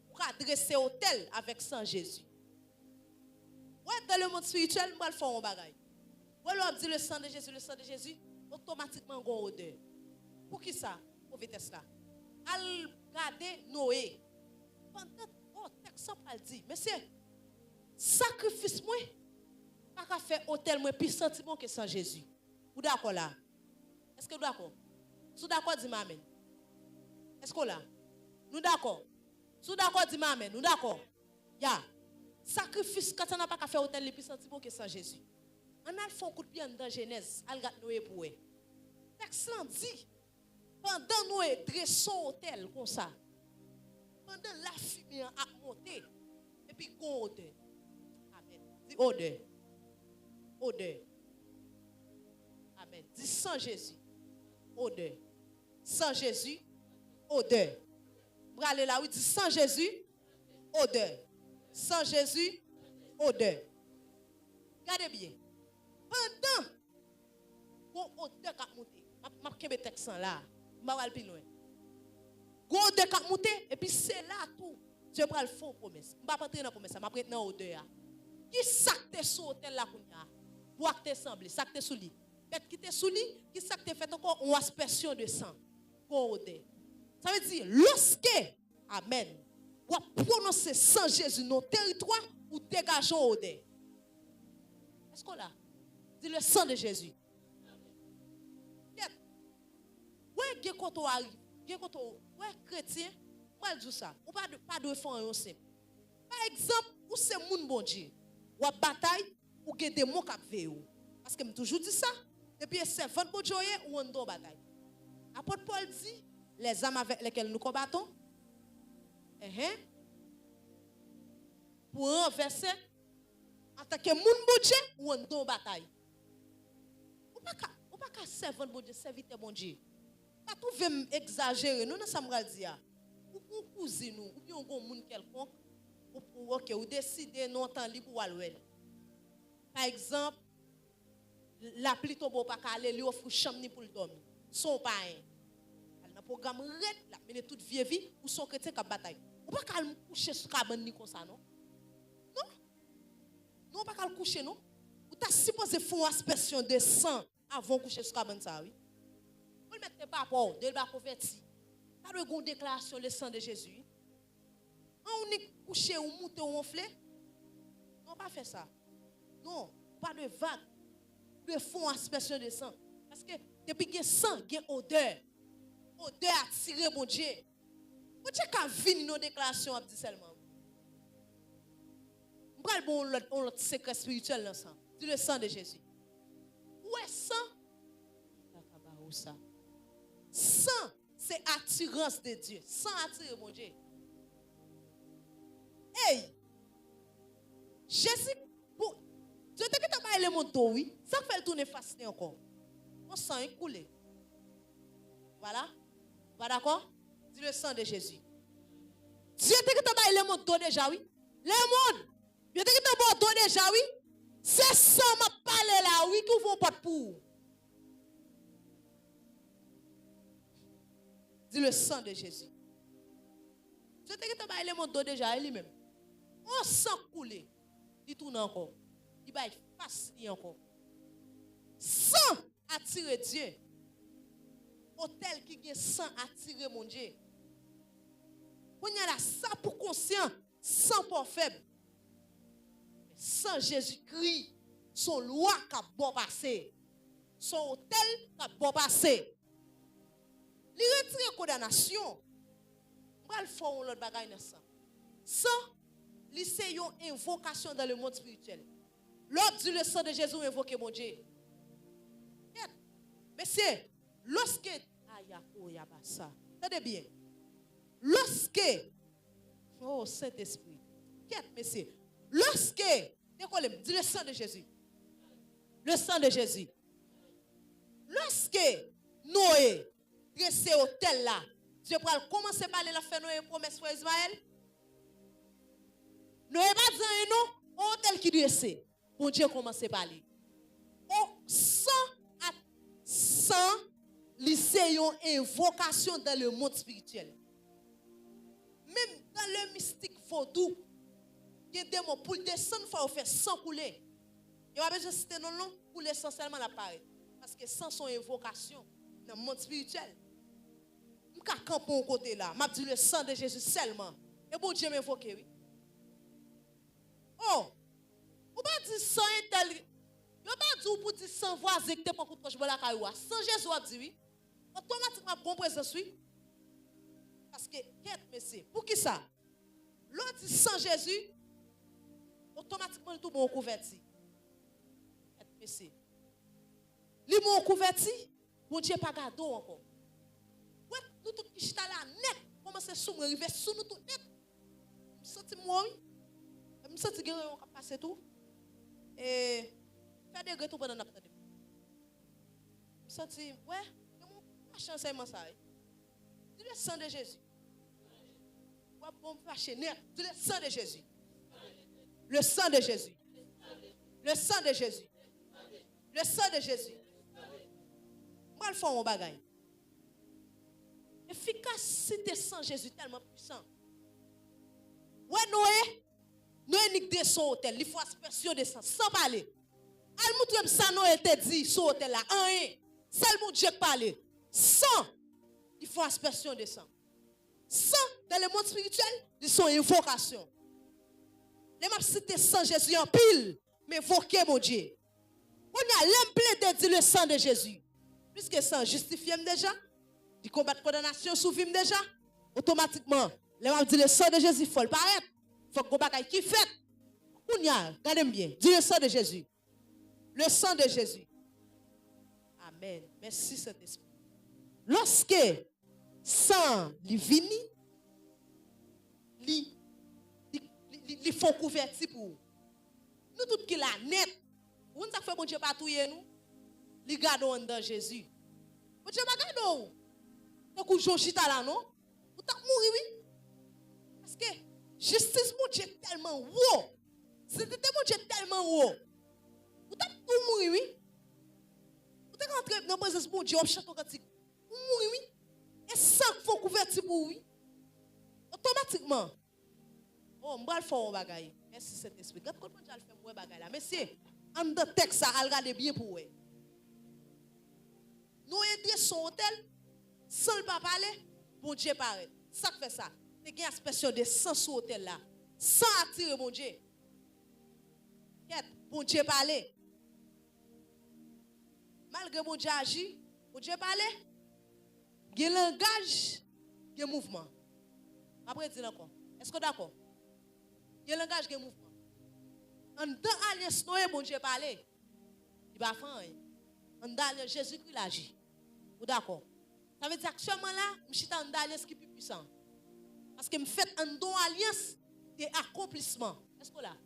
pour adresser au tel avec sang Jésus. Ouais, dans le monde spirituel, moi, le font un bagage. Ouais, l'on dit le sang de Jésus, automatiquement, on a odeur. Pour qui ça? Pour vitesse là. Al garder Noé. Pendant, oh, texte ça pas dit, mais c'est sacrifice moi, pas qu'à faire hôtel moi plus sentiment que sans Jésus. Vous d'accord là? Est-ce que vous d'accord? Vous d'accord, dis amen. Est-ce que là? Nous d'accord? Vous d'accord, dis amen. Nous d'accord? Ya. Sacrifice quand on n'a pas qu'à faire hôtel plus sentiment que sans Jésus. On a fait un coup de pied dans Genèse, al garder Noé pour eux. Texte dit pendant Noé dressons hôtel comme ça. Pendant la fumée a monté et puis qu'on odeur. Amen. Dis odeur. Odeur. Amen. Dis sans Jésus. Odeur. Sans Jésus. Odeur. Vous allez là, oui, dis sans Jésus. Odeur. Sans Jésus. Odeur. Regardez bien. Pendant qu'on odeur a monté. Je vais mettre texte là. Je vais aller plus loin. Go de cap monter et puis c'est là tout. Dieu prend le fond promesse. On va pas entrer dans la promesse, on va prendre dans odeur. Qui sacte sur hôtel là kounya? Bois que semblé, sacte sous lit. Bête qui te sous lit, qui sacte fait encore une aspersion de sang. Go odeur. Ça veut dire lorsque amen. Ou prononcer sans Jésus dans territoire ou dégageons odeur. Est-ce qu'on là? Dis le sang de Jésus. Ouais, quand on arrive ouais, chrétien, moi je dis ça. Ou pas de faire un simple. Par exemple, ou c'est moun bon Dieu. Ou bataille, ou gen des mots qui veillent. Parce que je toujours dit ça. Depuis c'est 20 bon Dieu ou on doit bataille. Apôtre Paul dit, les âmes avec lesquelles nous combattons, pour renverser, en tant que moun bon Dieu, ou on doit bataille. Ou pas qu'à servir bon Dieu, servir bon Dieu. Pas tout veut exagérer, nous, ça me dit. Ou cousine nous, ou bien on monde quelconque, ou décider non temps libre pour aller. Par exemple, la pluie tombe pas aller, lui offre chambre pour le dormir. Son pain. Dans le programme red, la mène toute vieille vie ou son chrétien qui bataille. Ou pas qu'elle coucher sur cabane ni comme ça non? Non. coucher, non? Ou t'as supposé faire une aspersion de sang avant de coucher sur cabane ça, oui? Vous ne mettez pas pour, de la converti. Pas de grande déclaration le sang de Jésus. On est couché ou monté ou enflé. Non, pas faire ça. Non, pas de vague. De fond aspersion de sang. Parce que depuis que le sang, il y a odeur. Odeur attirée, mon Dieu. Mon Dieu, quand vient nos déclarations, dit seulement. Je vais bon l'autre secret spirituel dans le sang. Du le sang de Jésus. Où est sang? Sang, c'est attirance de Dieu. Sang attire, mon Dieu. Hey! Jésus, Dieu te dit que tu as élément d'eau, oui. Ça fait le tourner facile encore. Mon sang est coulé. Voilà. Pas d'accord? Dis le sang de Jésus. Dieu te dit que tu as élément d'eau déjà, oui. Le monde. Dieu te dit que tu as d'eau déjà, oui. C'est ça m'a parlé là, oui, qui ouvre pas pour. Dis le sang de Jésus. Dieu te dit que tu as élément d'eau déjà, lui-même. On sang coulé. Il tourne encore. Il va facile encore. Sans attirer Dieu. Hôtel qui a sans attirer mon Dieu. On y a là ça pour conscient, sans pour faible. Sans Jésus-Christ, son loi qui a bon passé. Son hôtel qui a bon passé. Il retire condamnation. On va le faire l'autre bagaille dans ça. Sans, c'est une invocation dans le monde spirituel. L'autre dit le sang de Jésus invoque mon Dieu. Monsieur, lorsque attendez bien. Lorsque oh Saint-Esprit. Monsieur. Lorsque dis le sang de Jésus. Le sang de Jésus. Lorsque Noé dressé hôtel là, Dieu va commencer par aller la faire Noé promesse pour Ismaël. Noé va dire non, hôtel qui dressé. Bon Dieu commence par aller. Oh, sans lycée une invocation dans le monde spirituel. Même dans le mystique vaudou, il y a des démons pour descendre, il faut faire sans couler. Il n'y a pas besoin de citer non pour l'essentiellement l'appareil. Parce que sans son invocation dans le monde spirituel, je ne peux pas camper au côté là. Je dis le sang de Jésus seulement. Et bon Dieu m'invoque, oui. Oh, ou pas dire sans intel. Yo pas dire pour dire sans voisin que t'es pas pour proche la caillou. Sans Jésus a dit oui. Automatiquement bon présence oui. Parce que quête monsieur, pour qui ça? L'autre dit sans Jésus, automatiquement tout bon converti. Quête monsieur. Li mon converti, bon Dieu pas gado encore. Ouais, nous tout qui chita là net, commence à sous arriver sous nous tout net. Me senti moi oui. Me senti que on va passer tout. Et faire des retours pendant notre temps. Me senti ouais, pas chance ça. Dis le sang de Jésus. Ouais, bon fâcher net, dis le sang de Jésus. Le sang de Jésus. Le sang de Jésus. Le sang de Jésus. Moi le fond mon bagaille. Efficacité sans Jésus tellement puissant. Ouais Noé nique de son hôtel, il faut aspersion de sang sans parler. Al montre ça Noé te dit son hôtel là, rien. Seul mon Dieu parler. Sans il faut aspersion de sang. Sans dans le monde spirituel, ils sont invocation. Les m'a cité sans Jésus en pile, mais invoquer mon Dieu. On a l'implé de dire le sang de Jésus. Puisque sang justifie déjà, du combat de condamnation souffre déjà, automatiquement, les m'a dit le sang de Jésus, il faut le paraître. Il faut qu'on bagaille qui fait. On y a, regardez bien, dis le sang de Jésus. Le sang de Jésus. Amen. Merci Saint-Esprit. Lorsque sang li vini, li font converti pour nous tout qui la net. Vous ne savez pas bon Dieu pas touyer nous. Li gardons dans Jésus. Bon Dieu pas gardons. Donc ou Jean chita là non? Ou t'a mourir oui. Parce que justice mon Dieu tellement haut. C'était mon Dieu tellement haut. Ou t'a tout mourir oui. Ou t'a rentré dans présence mon Dieu, on chante cantique. Ou mourir oui. Et sans faut convertir pour oui. Automatiquement. Oh, m'bral faire un bagaille. Merci Saint-Esprit. Quand on va faire un bagaille là, mais messieurs, en de texte, ça, à regarder bien pour eux. Nous aider son hôtel, sans le pas parler, bon Dieu paraît. Ça fait ça. C'est une expression de sans sous hôtel là. Sans attirer mon Dieu. Bon Dieu parler. Malgré mon Dieu agit, bon Dieu parler. Il y a langage, il y a mouvement. Après, dis encore. Est-ce que d'accord? Il y a langage, il y a mouvement. En dans alliance, bon Dieu parler. Il va faire rien. En dans alliance, Jésus-Christ agit. Vous d'accord? Ça veut dire actuellement là, je suis en alliance qui est plus puissant. Parce que je fais un don alliance de accomplissement. Est-ce que là?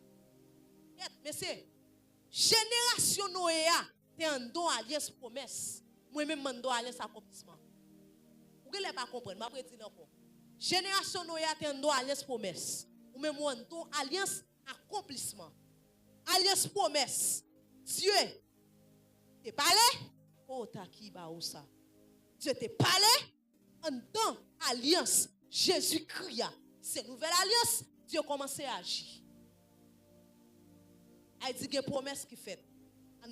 Mais c'est génération Noé, c'est un don alliance promesse. Moi-même, un don alliance accomplissement. Vous ne pouvez pas comprendre, je vais dire encore. Génération Noé, c'est un don alliance promesse. Ou même un don alliance accomplissement. Alliance promesse. Dieu, t'es parlé? Oh, t'as qui va où ça? Dieu t'es parlé? En don alliance. Jésus-Christ, c'est nouvelle alliance, Dieu commence à agir. Il dit qu'il y a une promesse qui fait.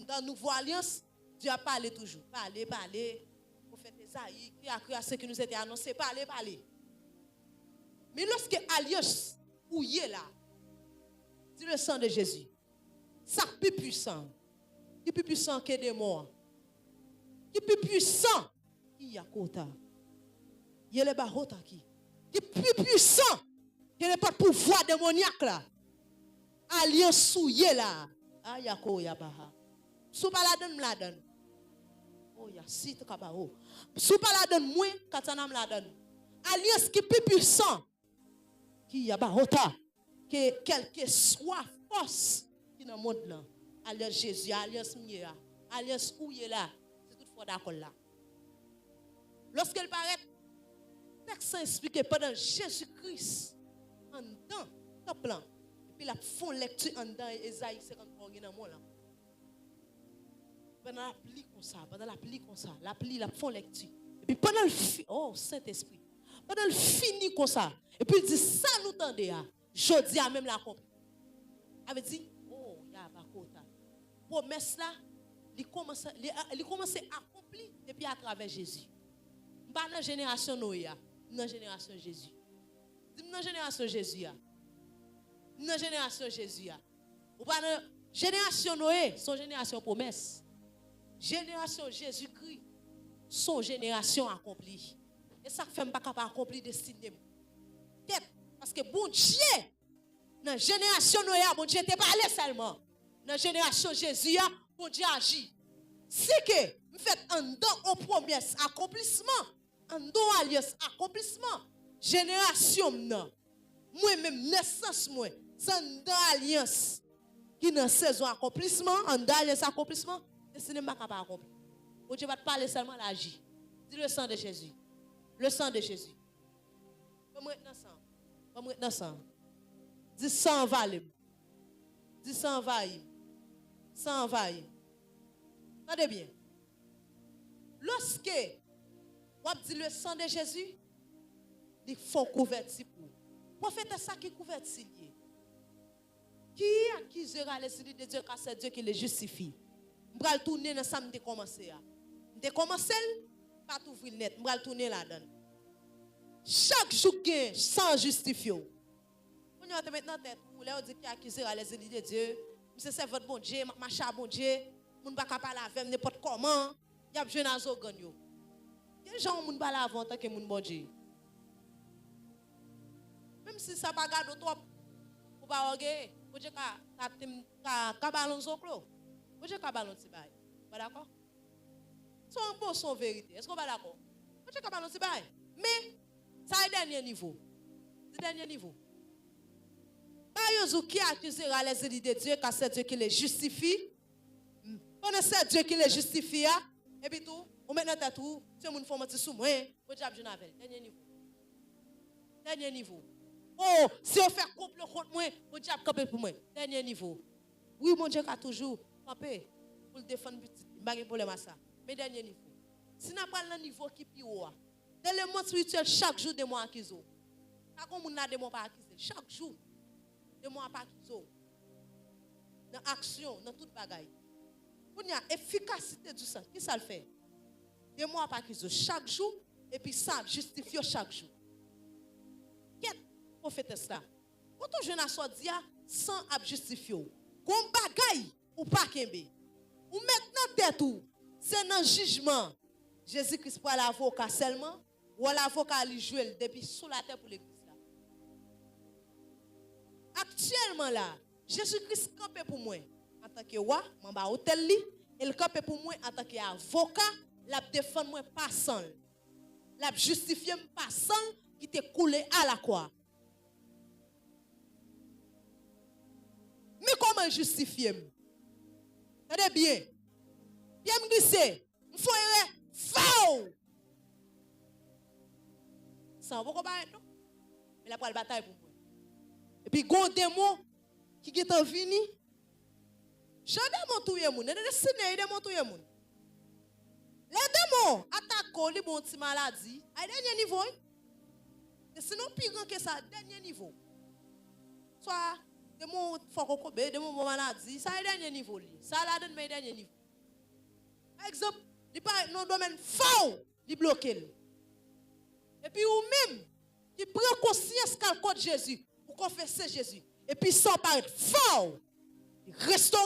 Dans une nouvelle alliance, Dieu a parlé toujours. Parler. Le prophète Esaïe, qui a cru à ce qui nous était annoncé, parler. Mais lorsque l'alliance ouillée là, c'est le sang de Jésus. Ça plus puissant. Qui est plus puissant que des morts. Qui est plus puissant qu'il y a kota. Il y a le barota qui. Qui est plus puissant que n'est pas de pouvoir démoniaque là. Alliance souillée là. Ayako yabaha. Sou pas la donne la donne. Oh ya sit kabao. Sou pas la donne moins katana la donne. Alliance qui est plus puissant qui yabahota que quelque soit force qui dans le monde là. Alliance Jésus, alliance mieux, alliance ouillée là. C'est toutefois d'accord là. Lorsqu'elle paraît texte expliqué pendant Jésus-Christ en dedans top plan et puis la font lecture en dedans Esaïe 53 dans moi là pendant la pli comme ça la font lecture et puis pendant le oh Saint-Esprit pendant le fini comme ça et puis il dit ça nous tendez à jodi a même la compris avait dit oh ya bakota promesse là il commence à accomplir depuis à travers Jésus pas dans la génération Noé dans la génération Jésus. Dans la génération Jésus. Dans la génération Jésus. Ou pas dans la génération Noé, son génération promesse. Génération Jésus-Christ, son génération accomplie. Et ça fait pas capable d'accomplir destinée. Parce que bon Dieu, dans la génération Noé, bon Dieu n'était pas allé seulement. Dans la génération Jésus, bon Dieu agit. C'est que vous faites un don aux promesses, accomplissement. En don alliance accomplissement génération moi même naissance moi c'est un don alliance qui dans saison accomplissement en don alliance accomplissement ce n'est pas capable accomplir. Bon Dieu va te parler seulement l'agir. Dis le sang de Jésus. Le sang de Jésus. Comment être dans sang? Comment être dans sang? Dis sang envahir. Dis sang envahir. Sang envahir. Entendez bien. Lorsque on dit le sang de Jésus, il faut convertir pour. Prophète est ça qui convertit. Qui accusera les idées de Dieu car c'est Dieu qui les justifie. Je vais tourner dans ça, je commencé. Je commencé, pas tout ouvrir net, je vais tourner là-dedans. Chaque jour, sans justifier. On est maintenant tête, on dit qui accusera les idées de Dieu. C'est votre bon Dieu, machin bon Dieu. On ne peut pas parler avec n'importe comment. Il y a besoin d'un organe. Quel genre de monde parle avant tant que mon bon Dieu? Même si ça pas garde trop, ou pas orgueil, vous Dieu ka ballon zoklo. Vous Dieu ka ballon ti bail. Pas d'accord? Son bon son vérité. Est-ce qu'on va d'accord? Vous Dieu ka ballon ti bail. Mais ça est dernier niveau. C'est dernier niveau. Pas yo qui accusera les idées de Dieu car c'est Dieu qui les justifie. Pendant c'est Dieu qui les justifie et puis tout on met dans tête tout, c'est mon formateur sous moi, au diable je avec dernier niveau. Dernier niveau. Oh, si on fait complot contre moi, au diable camper pour moi. Dernier niveau. Oui, mon Dieu a toujours campé pour le défendre petit, pas de problème à ça. Mais dernier niveau. Si n'a pas le niveau qui plus haut, dans le monde spirituel chaque jour de moi acquise. Pas comme on a de moi pas acquise. Chaque jour de moi pas acquise. dans l'action, dans toute bagaille. Il y a efficacité du sang. Qui ça le fait? Des mois par qu'ils chaque jour, et puis ça justifie chaque jour. Quel prophète ça? Quand on jeune à soi dit, sans justifier. Comme bagaille ou pas kembe. Ou maintenant tête ou, c'est dans le jugement. Jésus-Christ pour l'avocat seulement, ou l'avocat lui joue depuis sous la terre pour l'église là. Actuellement là, Jésus-Christ campé pour moi en tant que roi, m'en bas hôtel li, il campé pour moi en tant qu'avocat, l'a défendre moi passant. L'a justifier passant qui t'est coulé à la croix. Mais comment justifier? Regardez bien. Bien me glisser. Il faut faux. Ça va pas non? Mais la bataille pour moi. Et puis gon démon qui est en vini. J'en démon touye moun, des séné démon touye moun. Les démons attaquent les bon petit maladie à dernier niveau. Et sinon plus grand que ça, dernier niveau. Soit démon faut qu'on démon maladie, ça à dernier niveau li. Ça la donne mais dernier niveau. Par exemple, il pas dans domaine faux, il bloque. Et puis ou même qui prend conscience qu'à cause de Jésus, pour confesser Jésus. Et puis sans paraître fort, il restaure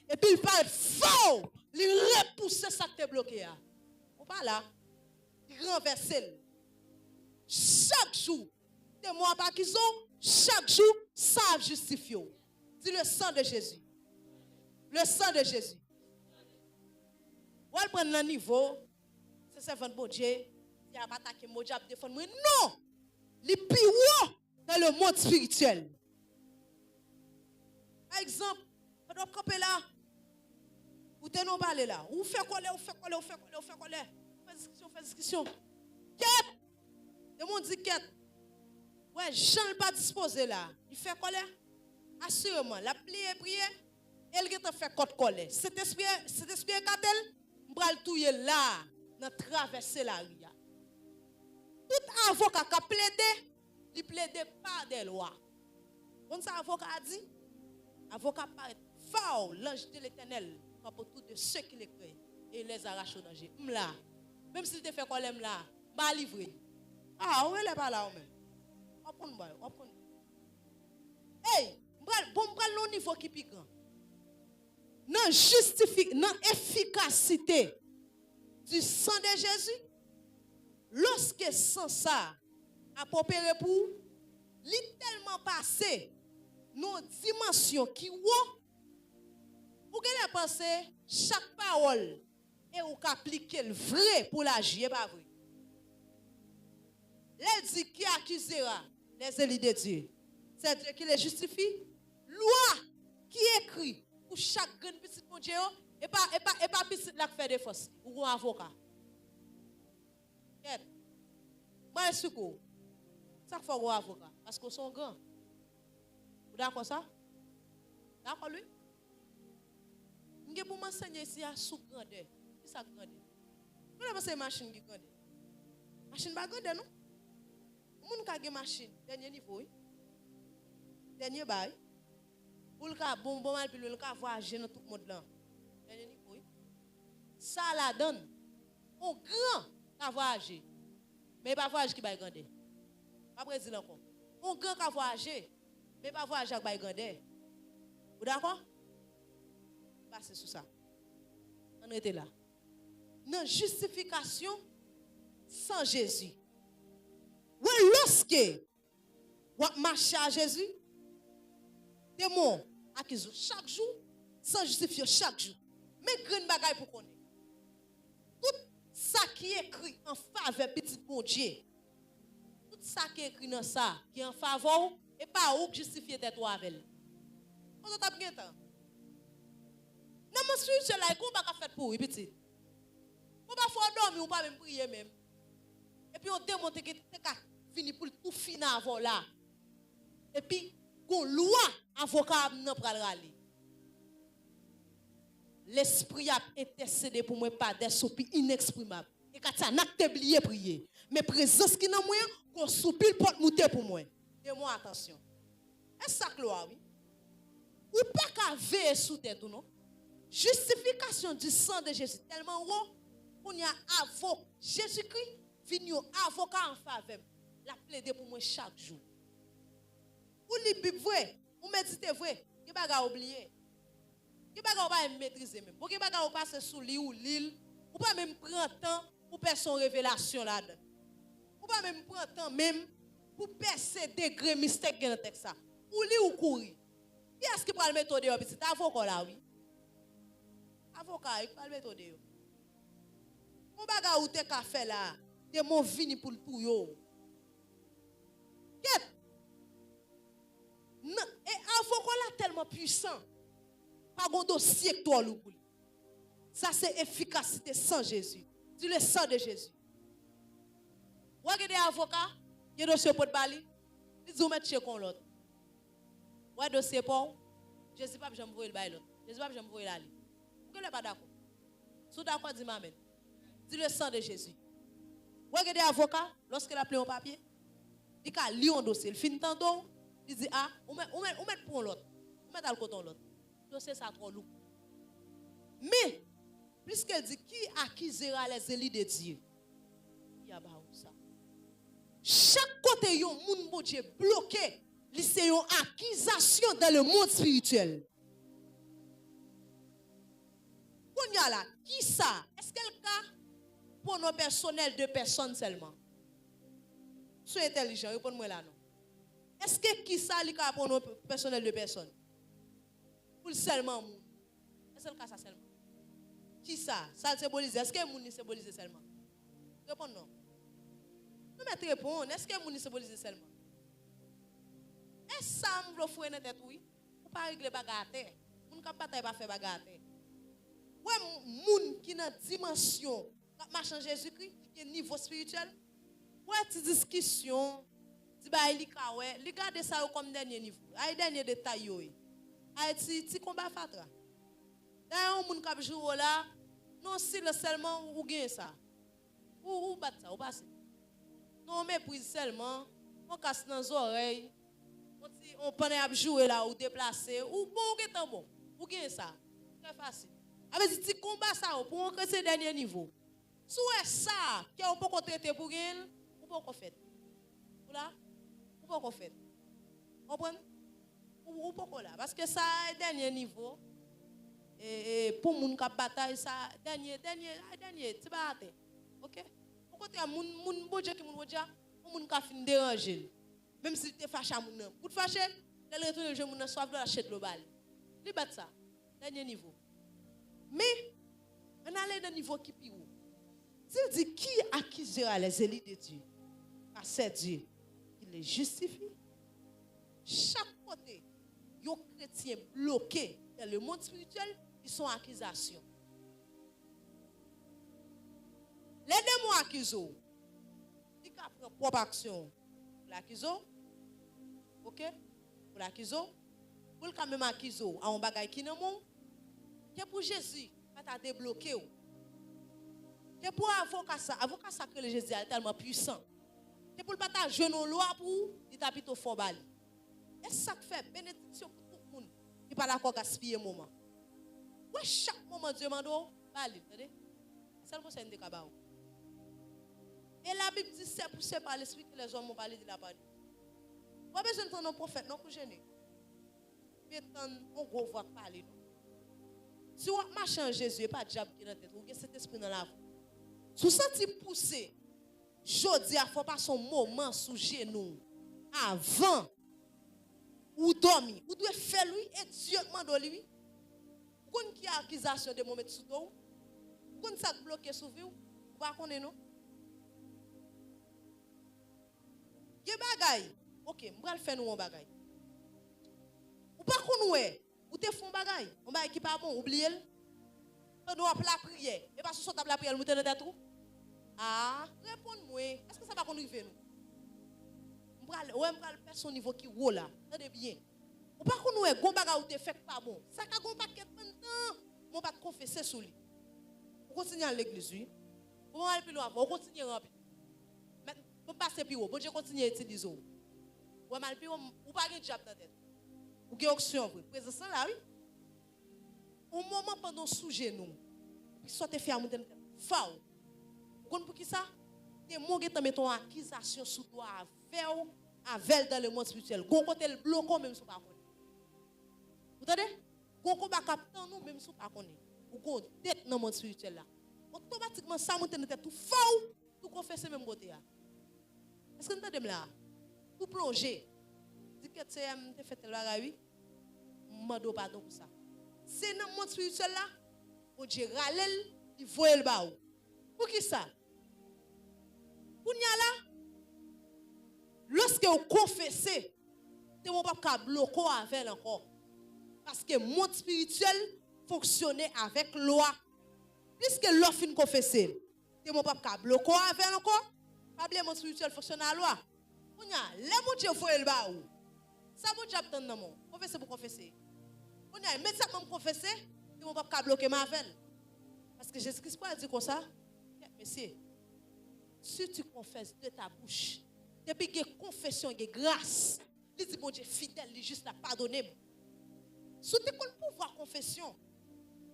et puis il paraît fort, il repousse ça qui est bloqué. On pas là, il renverse. Chaque jour, des mois par qu'ils ont, chaque jour, ça justifie. C'est le sang de Jésus. Le sang de Jésus. Ou elle prend le niveau, c'est servant de bon Dieu, il a pas attaqué mon diable défendre moi. Non! Les pires dans le monde spirituel. Par exemple, quand on campe là, ou te non parler là, ou fait quoi là, ou fait quoi là, ou fait quoi là, ou fait quoi là. Fait discussion. Quête! Le monde dit quête. Ouais, Jean n'est pas disposé là. Il fait quoi là? Assurément, la prière, elle qui te fait côte coller. Cet esprit est m'bral touyer là, dans traverser la rue. Tout avocat qui a plaidé, il plaide pas des lois. Comme ça, avocat a dit, avocat paraît fort, l'ange de l'éternel, pour tous de ceux qui les créent, et les arrache au danger. M'la, même s'il te fait quoi l'aime là, m'a livré. Ah, où elle est pas là, ou même? On prend. Hey, m'bral non niveau qui pique. Non efficacité du sang de Jésus, lorsque sans ça a opéré pour lui tellement passé nos dimensions qui wou pour qu'elle pense chaque parole et ou qu'appliquer le vrai pour l'agir pas vrai. Les dit qui accusera les élus de Dieu, c'est Dieu qui les justifie. Loi qui écrit pour chaque grand petit mon Dieu et pas petit la faire des forces ou un avocat. Moi je suis quoi? Ça faut un avocat parce qu'on sont grands. Vous d'accord ça? D'accord lui? M'gé pour m'enseigner ici à sous grandeur. Qui ça grandeur? Vous n'avez pas machine qui grandeur. Machine pas grandeur non? Moun ka gen machine dernier niveau. Dernier bail. Pour le cas bon mal puis le cas voyager dans tout le monde là. Dernier niveau. Ça la donne. On grand ka voyager. Mais pas voyager qui bail grandeur. Pas Brésil encore. On grand ka voyager. Mais pas voyager qui bail grandeur. Vous d'accord? Passez sur ça. On était là. Non justification sans Jésus. Oui, lorsque vous marchez à Jésus, démon accuse chaque jour, sans justifier chaque jour. Mais grand bagaille pour connaître. Tout ça qui est écrit en faveur petit bon Dieu, tout ça qui est écrit dans ça, qui est en faveur, et pas où justifier tes toi avec. On a bien temps. Dans mon spirituel là, qu'on va faire pour petit. On va faire dormir ou pas même prier même. Et puis on démontre que fini pour tout finir avant là. Et puis qu'on loi avocat n'a pas râler. L'esprit a intercédé pour moi par des soupir inexprimables. Et quand ça n'a pas oublié prier. Mais présence qui dans moi qu'on soupir porte monter pour moi. Et moi attention. Est-ce ça gloire oui? Ou pas qu'à veiller sous tête, non? Justification du sang de Jésus, tellement haut, qu'on y a avocat. Jésus-Christ vient avocat en faveur. La plaide pour moi chaque jour. Ou li Bible vrai, ou méditer vrai, qui pas oublier. Qui pas pas maîtriser même. Pour qui pas passer sous lit ou l'île, ou pas même prendre temps pour faire son révélation là-dedans. Ou pas même prendre temps même pour percer degré mystère dans le texte ça. Ou li ou courir. Qui est-ce qui prend le méthode de petit avocat là oui? Avocat, il prend le méthode de. Mon bagage ou te ka fait là, de mon vini pour yo. Qu'est? Non, et avocat là tellement puissant. Pas un dossier que toi l'oublie. Ça c'est efficacité sans Jésus. Du le sang de Jésus. Ou regardez avocat, il y a dossier pour te bali. Il dit ou mettre chez con l'autre. Ou dossier pour Jésus pas j'aime voir le bail l'autre. Jésus pas j'aime voir l'aller. Vous n'êtes pas d'accord? Sous d'accord dis m'amen. Dis le sang de Jésus. Ou regardez avocat, lorsqu'il a pris un papier, il a lu un dossier, il finit tantôt, il dit ah, ou met pour l'autre. Ou met à le côté l'autre. Dossier ça trop lourd. Mais puisqu'elle dit qui accusera les élus de Dieu? Il y a ça. Chaque côté yon moun bon Dieu bloqué, c'est une accusation dans le monde spirituel. Qu'on y a là, qui ça? Est-ce qu'elle cas pour nos personnels de personnes seulement? Soyez intelligent, répondez-moi là non. Est-ce que qui ça li ka pour nos personnels de personnes? Pour seulement moun. Est-ce que le cas ça seulement? Qui ça? Ça symbolise. Est-ce que moun symbolise seulement? Répondez non. Nous mettons répondre. Est-ce que moun symbolise seulement? Est-ce que ça me fait dans tête oui? Ou pas régler bagarre? Moun ka bataille pas faire bagarre. Ouais, moun qui dans dimension marche en Jésus-Christ, qui est niveau spirituel. Ouais, ti discussion, ti ba li ka ouais, li garder ça comme dernier niveau. Ay dernier détail yo. Ay ti combat fatra. Dans un moun k'ap jouer là, non si le seulement ou gain ça. Ou bat ça, ou passe. Non méprise seulement, on casse dans les oreilles. On peut ap jouer là ou déplacer ou bon ou temps bon. Ou gain ça. Très facile. Avec ti combat ça pour on ce dernier niveau. Sou ça, que on peut traiter pour gain, ou pas fait. Ou là, ou pas fait. Comprendre? Ou pas là parce que ça dernier niveau. Et pour moun k'ap bataille ça dernier tu vas atteindre. OK? Au contraire moun bon Dieu qui moun bon Dieu, moun ka fin déranger. Même si tu fâché moun nan. Pour te fâcher, elle retourne le jeu moun nan soif de la chète global. Li bat ça dernier niveau. Mais on allait dans niveau qui plus haut. Il dit qui accusera les élus de Dieu? Car c'est Dieu qui les justifie. Chaque côté, les chrétiens bloqués dans le monde spirituel, ils sont accusations. Les démons accusent. Ils prennent propre action. Pour l'accuser. OK? Pour l'accuser. Pour le quand même accuser à un bagage qui n'est pas. Que pour Jésus, pas t'a débloqué. Que pour avocat ça que le Jésus est tellement puissant. Que pour le pas t'a jouer nos lois pour il t'a plutôt fort bali. Et ça fait bénédiction pour tout le monde. Il pas d'accord gaspiller moment. Ouais, chaque moment Dieu m'a dit bali, attendez. C'est le conseil de Kabao. Et la Bible dit c'est poussé par l'esprit que les hommes ont parlé de la parole. Pas besoin d'entendre un prophète non pour gêner. Mais on gros voix parler. Si on marche en Jésus, pas de diable qui est dans la tête, ou cet esprit dans la vie. Si vous sentez poussé, je dis, il faut pas son moment sous genou. Avant, ou dormir, ou doit faire lui, et Dieu demande lui. Quand qui a accusation de moment sous toi, quand ça bloqué sous vous, vous pas connaître non? Ge bagay. OK, m'bral faire nous un bagay. Ou pas connaître, ou te font bagay, on bagay qui pas bon, oubliez le. Nous appelons la prière. Et parce que si on la prière, nous mettons dans tête. Ah, réponds-moi. Est-ce que ça va conduire nous? Ouais, m'bral faire son niveau qui roule là. Attendez bien. Ou pas connaître, gon bagay ou te fait pas bon. Ça ka gon paquet pendant, mon pas confesser sur lui. On continue à l'église, oui. On va aller plus loin, on continue à remplir. Mais on passe plus haut, bon Dieu continue à utiliser. Ou mal plus ou pas de diable dans tête. Ou gen option vrai. Présence là oui. Au moment pendant sous genou, puis soit te fait monter fao. Kon pour qui ça? Te mon gen te metton accusation sous toi avec dans le monde spirituel. Gon côté le bloquant même sous pas connaît. Vous entendez? Gon ko ba captant nous même sous pas connaît. Ou gon tête dans le monde spirituel là. Automatiquement ça monte dans tête tout fao, tout confesser même côté là. Est-ce que vous entendez là? Tout plonger. Dit que tu as fait le bagay, mando pardon pour ça. C'est dans le monde spirituel là, on dit ralel, il voit le baou. Pour qui ça? Pour n'y là, lorsque vous confessez, vous ne pouvez pas bloquer avec encore. Parce que le monde spirituel fonctionne avec loi. Puisque l'offre fin confesser, vous ne pouvez pas bloquer avec encore. Pas le monde spirituel fonctionne à la loi. Pour n'y a, les gens qui voient le baou. Ça vous dit attendre dans mon. Confessez pour confesser. On y a mais ça même confesser, ils vont pas bloquer ma veine. Parce que Jésus-Christ pas dit comme ça. Monsieur, si tu confesses de ta bouche, depuis que confession et grâce, il dit mon Dieu fidèle, il juste la pardonner. Si tu as le pouvoir confession,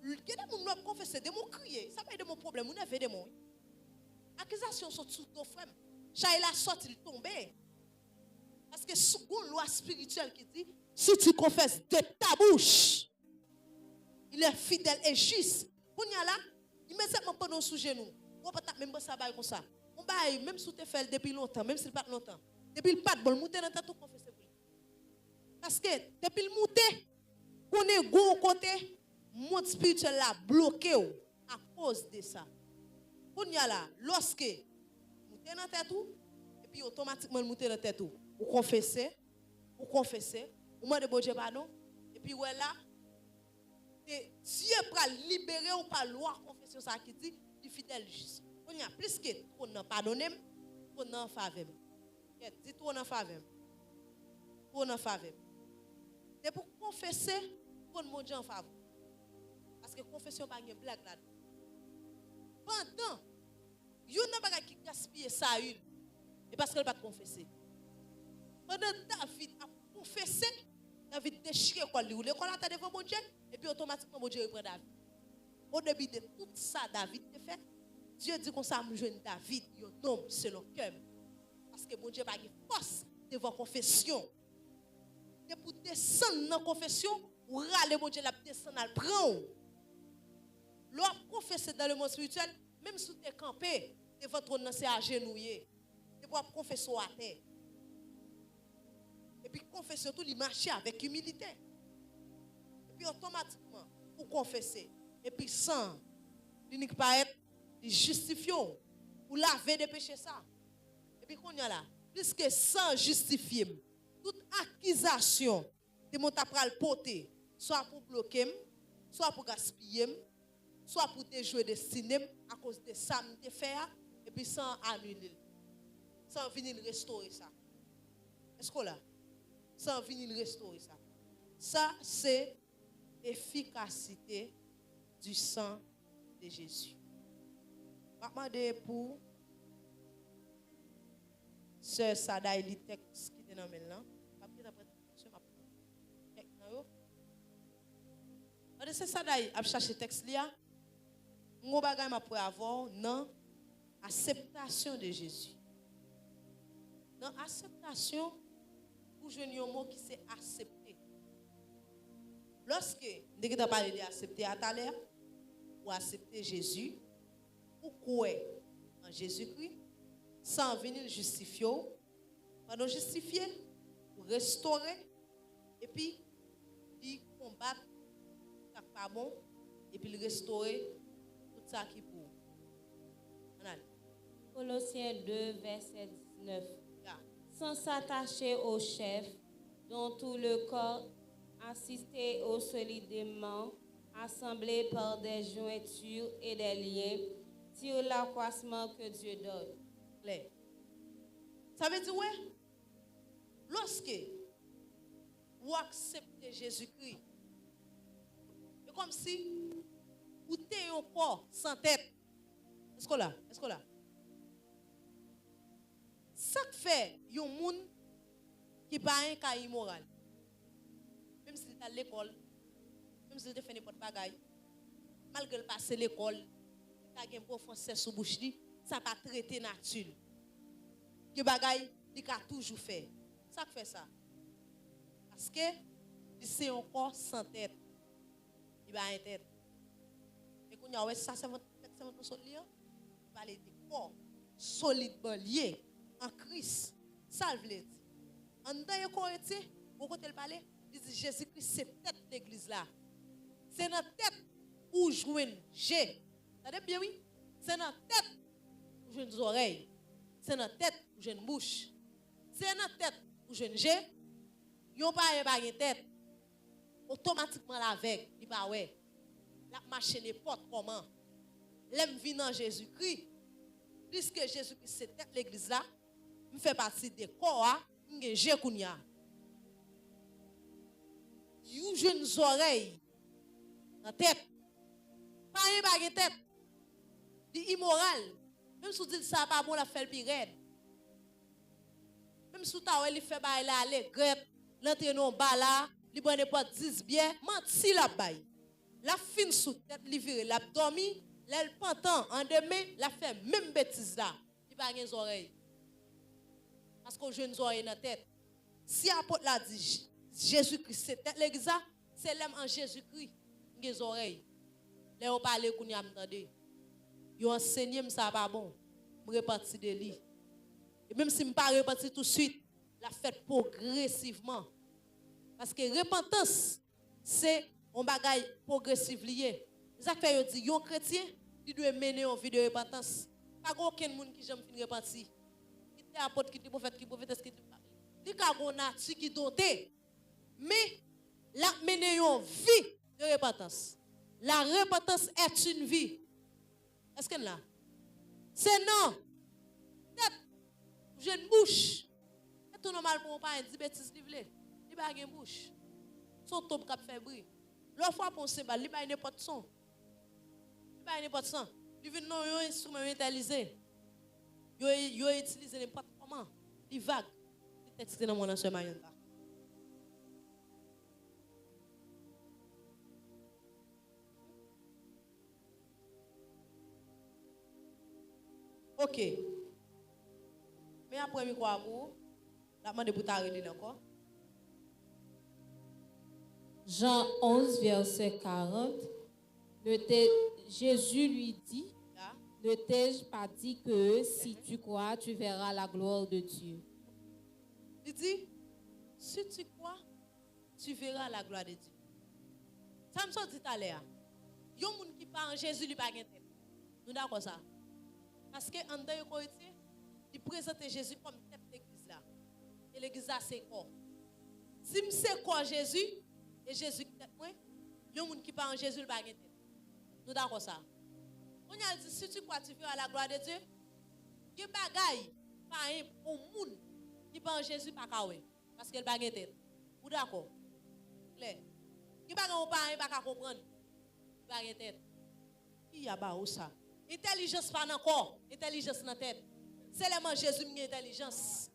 quelqu'un qui nous confesser de mon crier, ça pas de mon problème, on a fait de mon. Accusation sont sous ton frère. Chaque la sorte il tombé. Parce que sous une loi spirituelle qui dit, si tu confesses de ta bouche, il est fidèle et juste. On y a là, immédiatement pendant sous genou. On peut même pas ça comme ça. On baille même si tu fait depuis longtemps, même s'il pas longtemps. Depuis le pas de bon, monter dans ta tout confesser pour lui. Parce que depuis le monter, on est gros côté, monde spirituel là bloqué à cause de ça. On y a là, lorsque monter dans ta tout et puis automatiquement monter dans ta tout. Vous confessez, vous demandez bon Dieu pardon, et puis voilà, Dieu va libérer ou par loi confession ça qui dit, du fidèle juste. On y a plus que on a pardonné, on a en faveur. Dit on en faveur. On en faveur. C'est pour confesser qu'on mon Dieu en faveur. Parce que confession pas une blague là. Pendant, il y a un bagage qui gaspille ça une, et parce qu'elle pas confesser. Pendant David a confessé, David déchiré quoi lui, le collant devant mon Dieu, et puis automatiquement mon Dieu reprend David. Au début de tout ça, David a fait. Dieu dit qu'on s'est jeune David, un homme selon cœur. Parce que mon Dieu n'a pas de force devant confession. Et pour descendre dans la confession, ou râler mon Dieu, la descendre dans le prend. Lorsque confesser dans le monde spirituel, même si tu es campé, devant ton nom, c'est agenouillé. Tu peux confesser à terre. Et puis confesser tout, il marche avec humilité. Et puis automatiquement, pour confesser. Et puis sans, il n'y a pas être justifié. Ou laver des péchés ça. Et puis qu'on y a là, puisque sans justifier, toute accusation de mon tapral poté, soit pour bloquer, soit pour gaspiller, soit pour déjouer destiné à cause de ça, de faire, et puis sans annuler, sans venir restaurer ça. Est-ce que là? Sans venir restaurer ça. Ça, c'est l'efficacité du sang de Jésus. Je vais demander pour Sœur Sada, il texte qui est dans le là. C'est Sada, a cherché le texte là. Mon bagage m'a pour avoir non acceptation de Jésus. Dans acceptation, pour jouer un mot qui c'est accepter. Lorsque nous avons parlé d'accepter à tout à l'heure, ou accepter Jésus, ou quoi en Jésus-Christ, sans venir justifier, pendant justifier, ou restaurer, et puis il combattre ce qui n'est pas bon, et puis restaurer tout ça qui est pour. Colossiens 2, verset 19. Yeah. Sans s'attacher au chef, dont tout le corps assisté au solidement, assemblé par des jointures et des liens, tire l'accroissement que Dieu donne. Claire. Ça veut dire, ouais, lorsque vous acceptez Jésus-Christ, c'est comme si vous êtes un corps sans tête. Est-ce que là? Est-ce que là? Ça fait un monde qui n'est pas un cas immoral. Même est à l'école, même si il fait n'importe bagaille, malgré le passer l'école, il a un bon français sous bouche, ça pas traité nature. Que bagaille, il a toujours fait. Ça fait ça. Parce que c'est un corps sans tête. Il va une tête. Et quand on a ça, c'est votre solide. Il va aller de corps solide, lié en Christ. Ça veut dire. En dedans, il côté, au côté le palais, il dit Jésus-Christ, c'est tête l'église là. C'est dans tête où joue G. Ça veut bien, oui? C'est dans tête où joue les oreilles. C'est dans tête où joue une bouche. C'est dans tête où joue G. Yon pas une tête. Automatiquement la veille, il pas ouais. La marche n'importe comment. L'aime vient dans Jésus-Christ. Puisque Jésus-Christ c'est tête l'église là, me fait partie des corps, m'ge G kounya. You jeunes oreilles dans tête. Pas une tête. Di immoral. Même si vous dites ça pas bon la faire pire. Même si ta ouais il fait bail là aller grette, l'entrée non bas là, li prend pas 10 bien, menti la bail. La fin sous tête li vire, la dormi, l'elle pantan en demain, la fait même bêtise là. Il pas gen oreilles. Parce qu'on jeune oreilles dans tête. Si apôtre l'a dit Jésus-Christ c'est tête l'église, c'est l'homme en Jésus-Christ, gen oreilles. Là on parler qu'on y a m'entendé. Yo enseigné ça pas bon. Me repartir de lui. Et même si me pas repartir tout de suite, la fait progressivement. Parce que repentance c'est un bagage progressif lié. Ça fait yo dit yon chrétien, il doit mener une vie de repentance. Pas aucun monde qui jamais fin repentir. Qui était apôtre, qui était prophète, qui prophétesse, qui dit ka gon nature qui doté. Mais la mener une vie de repentance. La repentance est une vie. Est-ce qu'elle là? C'est non. Tête, j'ai une bouche. C'est tout normal pour un parent dire bêtises livrées. Il n'a pas une bouche. Son top cap fait bruit. L'autre fois pour se battre, il n'a pas n'importe son. Il n'a pas n'importe son. Il vient non un instrument utilisé. Il utilise n'importe comment. Il vague. Il texte dans mon ancien maillon. Ok. Mais après, je crois pour la demande pour t'arrêter encore. Jean 11, verset 40. Jésus lui dit, ne t'ai-je pas dit que si tu crois, tu verras la gloire de Dieu? Il dit, si tu crois, tu verras la gloire de Dieu. Ça me sort dit à l'heure. Il y a des gens qui parlent en Jésus, il n'y a pas de tête. Nous d'accord ça? Parce que en dedans, il présente Jésus comme tête de l'église là. Et l'église là, c'est quoi? Si je sais quoi Jésus, et Jésus tête moi, il y a des gens qui parlent en Jésus, il n'y a pas de tête. Nous d'accord ça? On a dit, si tu crois, tu verras la gloire de Dieu. Il y a des bagailles, par exemple, au monde qui parle en Jésus, pas kawé. Parce qu'il n'y a pas de tête. Vous d'accord? Claire. Il n'y a pas de pas comprendre. Il n'y a pas de tête. Qui y a pas ça? Intelligence pas dans corps, intelligence dans tête. C'est seulement Jésus qui a intelligence.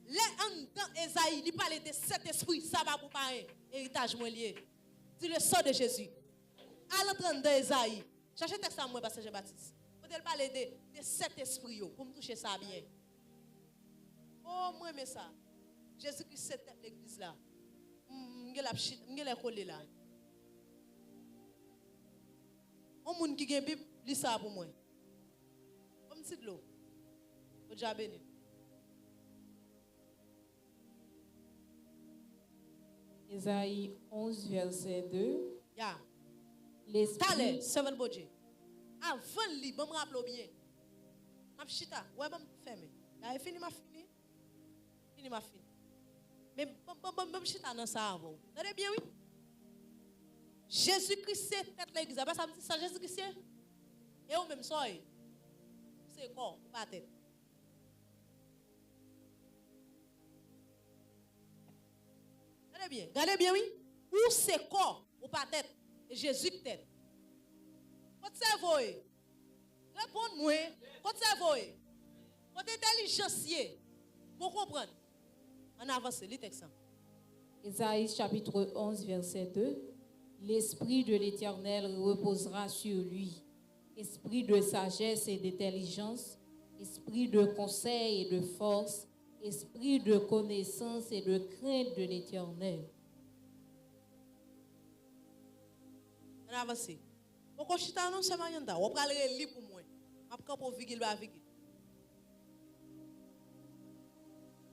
Les en Esaïe, il parle de cet esprit, ça va pour parler. Héritage moins lié. C'est le sang de Jésus. À l'entrée d'Esaïe, cherchez texte à moi, Pasteur Jean-Baptiste. Vous allez parler de cet esprit, pour me toucher ça bien. Oh, moi, mais ça. Jésus-Christ, c'est l'église là. Je vais coller là. On monde qui a une Bible, lis ça pour moi. Comme si de l'eau. Au déjà béni. Ésaïe 11, verset 2. Ya. L'esprit. Seven budget. Avant li, bon me rappelle bien. M'a chita, ouais bon fermé. Là fini m'a fini. Fini m'a fini. Mais bon chita dans ça avant. Vous avez bien oui. Jésus-Christ c'est tête l'église. Ça me dit ça Jésus-Christ c'est. Et on même soy. C'est corps, pas tête. Regardez bien, oui. Ou c'est corps, ou pas tête. Et Jésus tête. Votre cerveau, répondez-moi. Votre cerveau, votre intelligence, vous comprenez. On avance, les textes. Ésaïe chapitre 11, verset 2. L'Esprit de l'Éternel reposera sur lui. Esprit de sagesse et d'intelligence, esprit de conseil et de force, esprit de connaissance et de crainte de l'Éternel. On avance. Pourquoi je t'annonce non seulement yanda, on va aller lire pour moi. Après pour vigile ba vigile.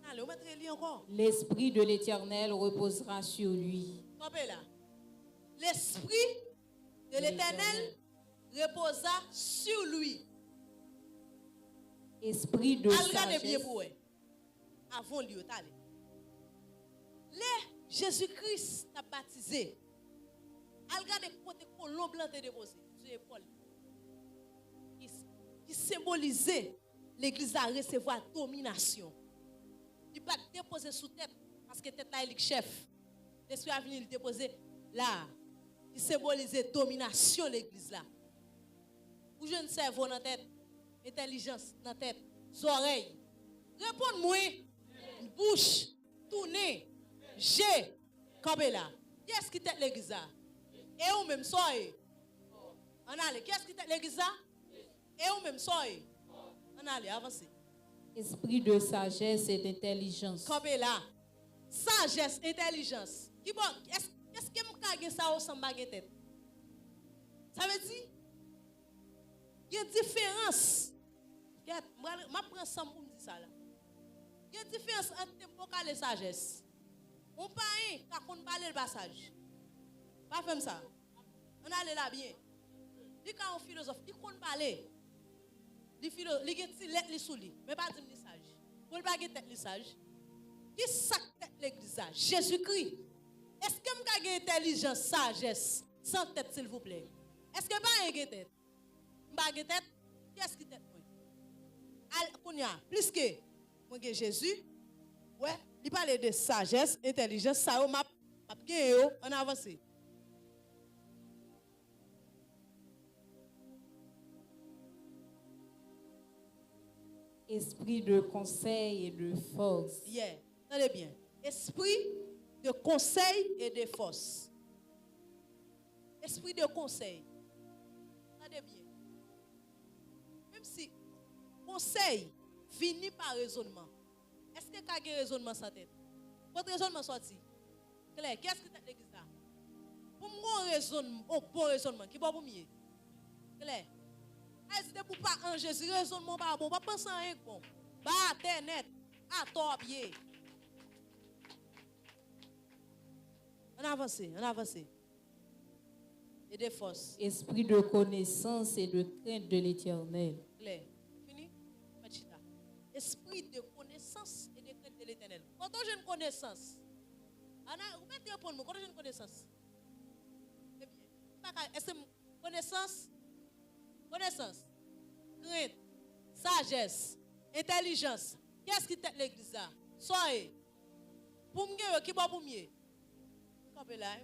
Allez, on va lire encore. L'Esprit de l'Éternel reposera sur lui. Campez là. L'Esprit de l'Éternel reposa sur lui. Esprit de Regardez bien sagesse. pour eux. Avant lui, allez. Le Jésus-Christ t'a baptisé. Regardez côté colon blanc te déposé sur l'épaule. Qui symbolisait l'église à recevoir domination. Il pas déposer sous tête parce que tête là est le chef. L'esprit a venu le déposer là. Qui symbolisait domination l'église là. Ou je ne cerveau dans tête, intelligence dans tête, oreilles. Réponds-moi. Bouche, tourner, j'ai, campé là. Qui est-ce qui tête l'église là? Et ou même soyez. On allez, qui est-ce qui tête l'église là? Et ou même soyez. On allez, avancez. Esprit de sagesse et d'intelligence. Campé là. Sagesse, intelligence. Qui bon, est-ce que je peux ça ensemble avec tête? Ça veut dire, il y a une différence. Je prends ça pour me dire ça là. Il y a une différence entre temporal et sagesse. On ne peut pas parler le passage. Pas faire ça. On allait là bien. Il y a un philosophe, il compte parler. Il y a des lettres sous lui, mais pas de message. Pour ne pas avoir tête message. Qui sac tête l'église? Jésus-Christ. Est-ce que vous avez une intelligence, sagesse, sans tête, s'il vous plaît? Est-ce que vous avez une tête? Vous avez une tête? Qu'est-ce qui tête? Plus que moi, Jésus, ouais, il parle de sagesse, intelligence, ça, on avance. Esprit de conseil et de force. Yeah, attendez bien. Esprit de conseil et de force. Esprit de conseil. Attendez bien. Même si conseil finit par raisonnement. Est-ce que vous avez un raisonnement sans tête? Votre raisonnement sorti. Claire, qu'est-ce que tu as l'église là? Pour moi, raisonnement, bon raisonnement, qui va pour mieux? Claire. Est-ce pour pas en Jésus, raisonnement pas bon, pas penser à rien bon. Bah, t'es net, à toi bien. On avance, on avance. Et des forces. Esprit de connaissance et de crainte de l'Éternel. Claire. Fini? Esprit de connaissance et de crainte de l'Éternel. Quand j'ai une connaissance, vous mettez pour moi, quand j'ai une connaissance. Eh bien, est-ce que connaissance, crainte, sagesse, intelligence, qu'est-ce qui t'aide l'église là? Soyez. Pour moi, qui va pour moi? Comme là,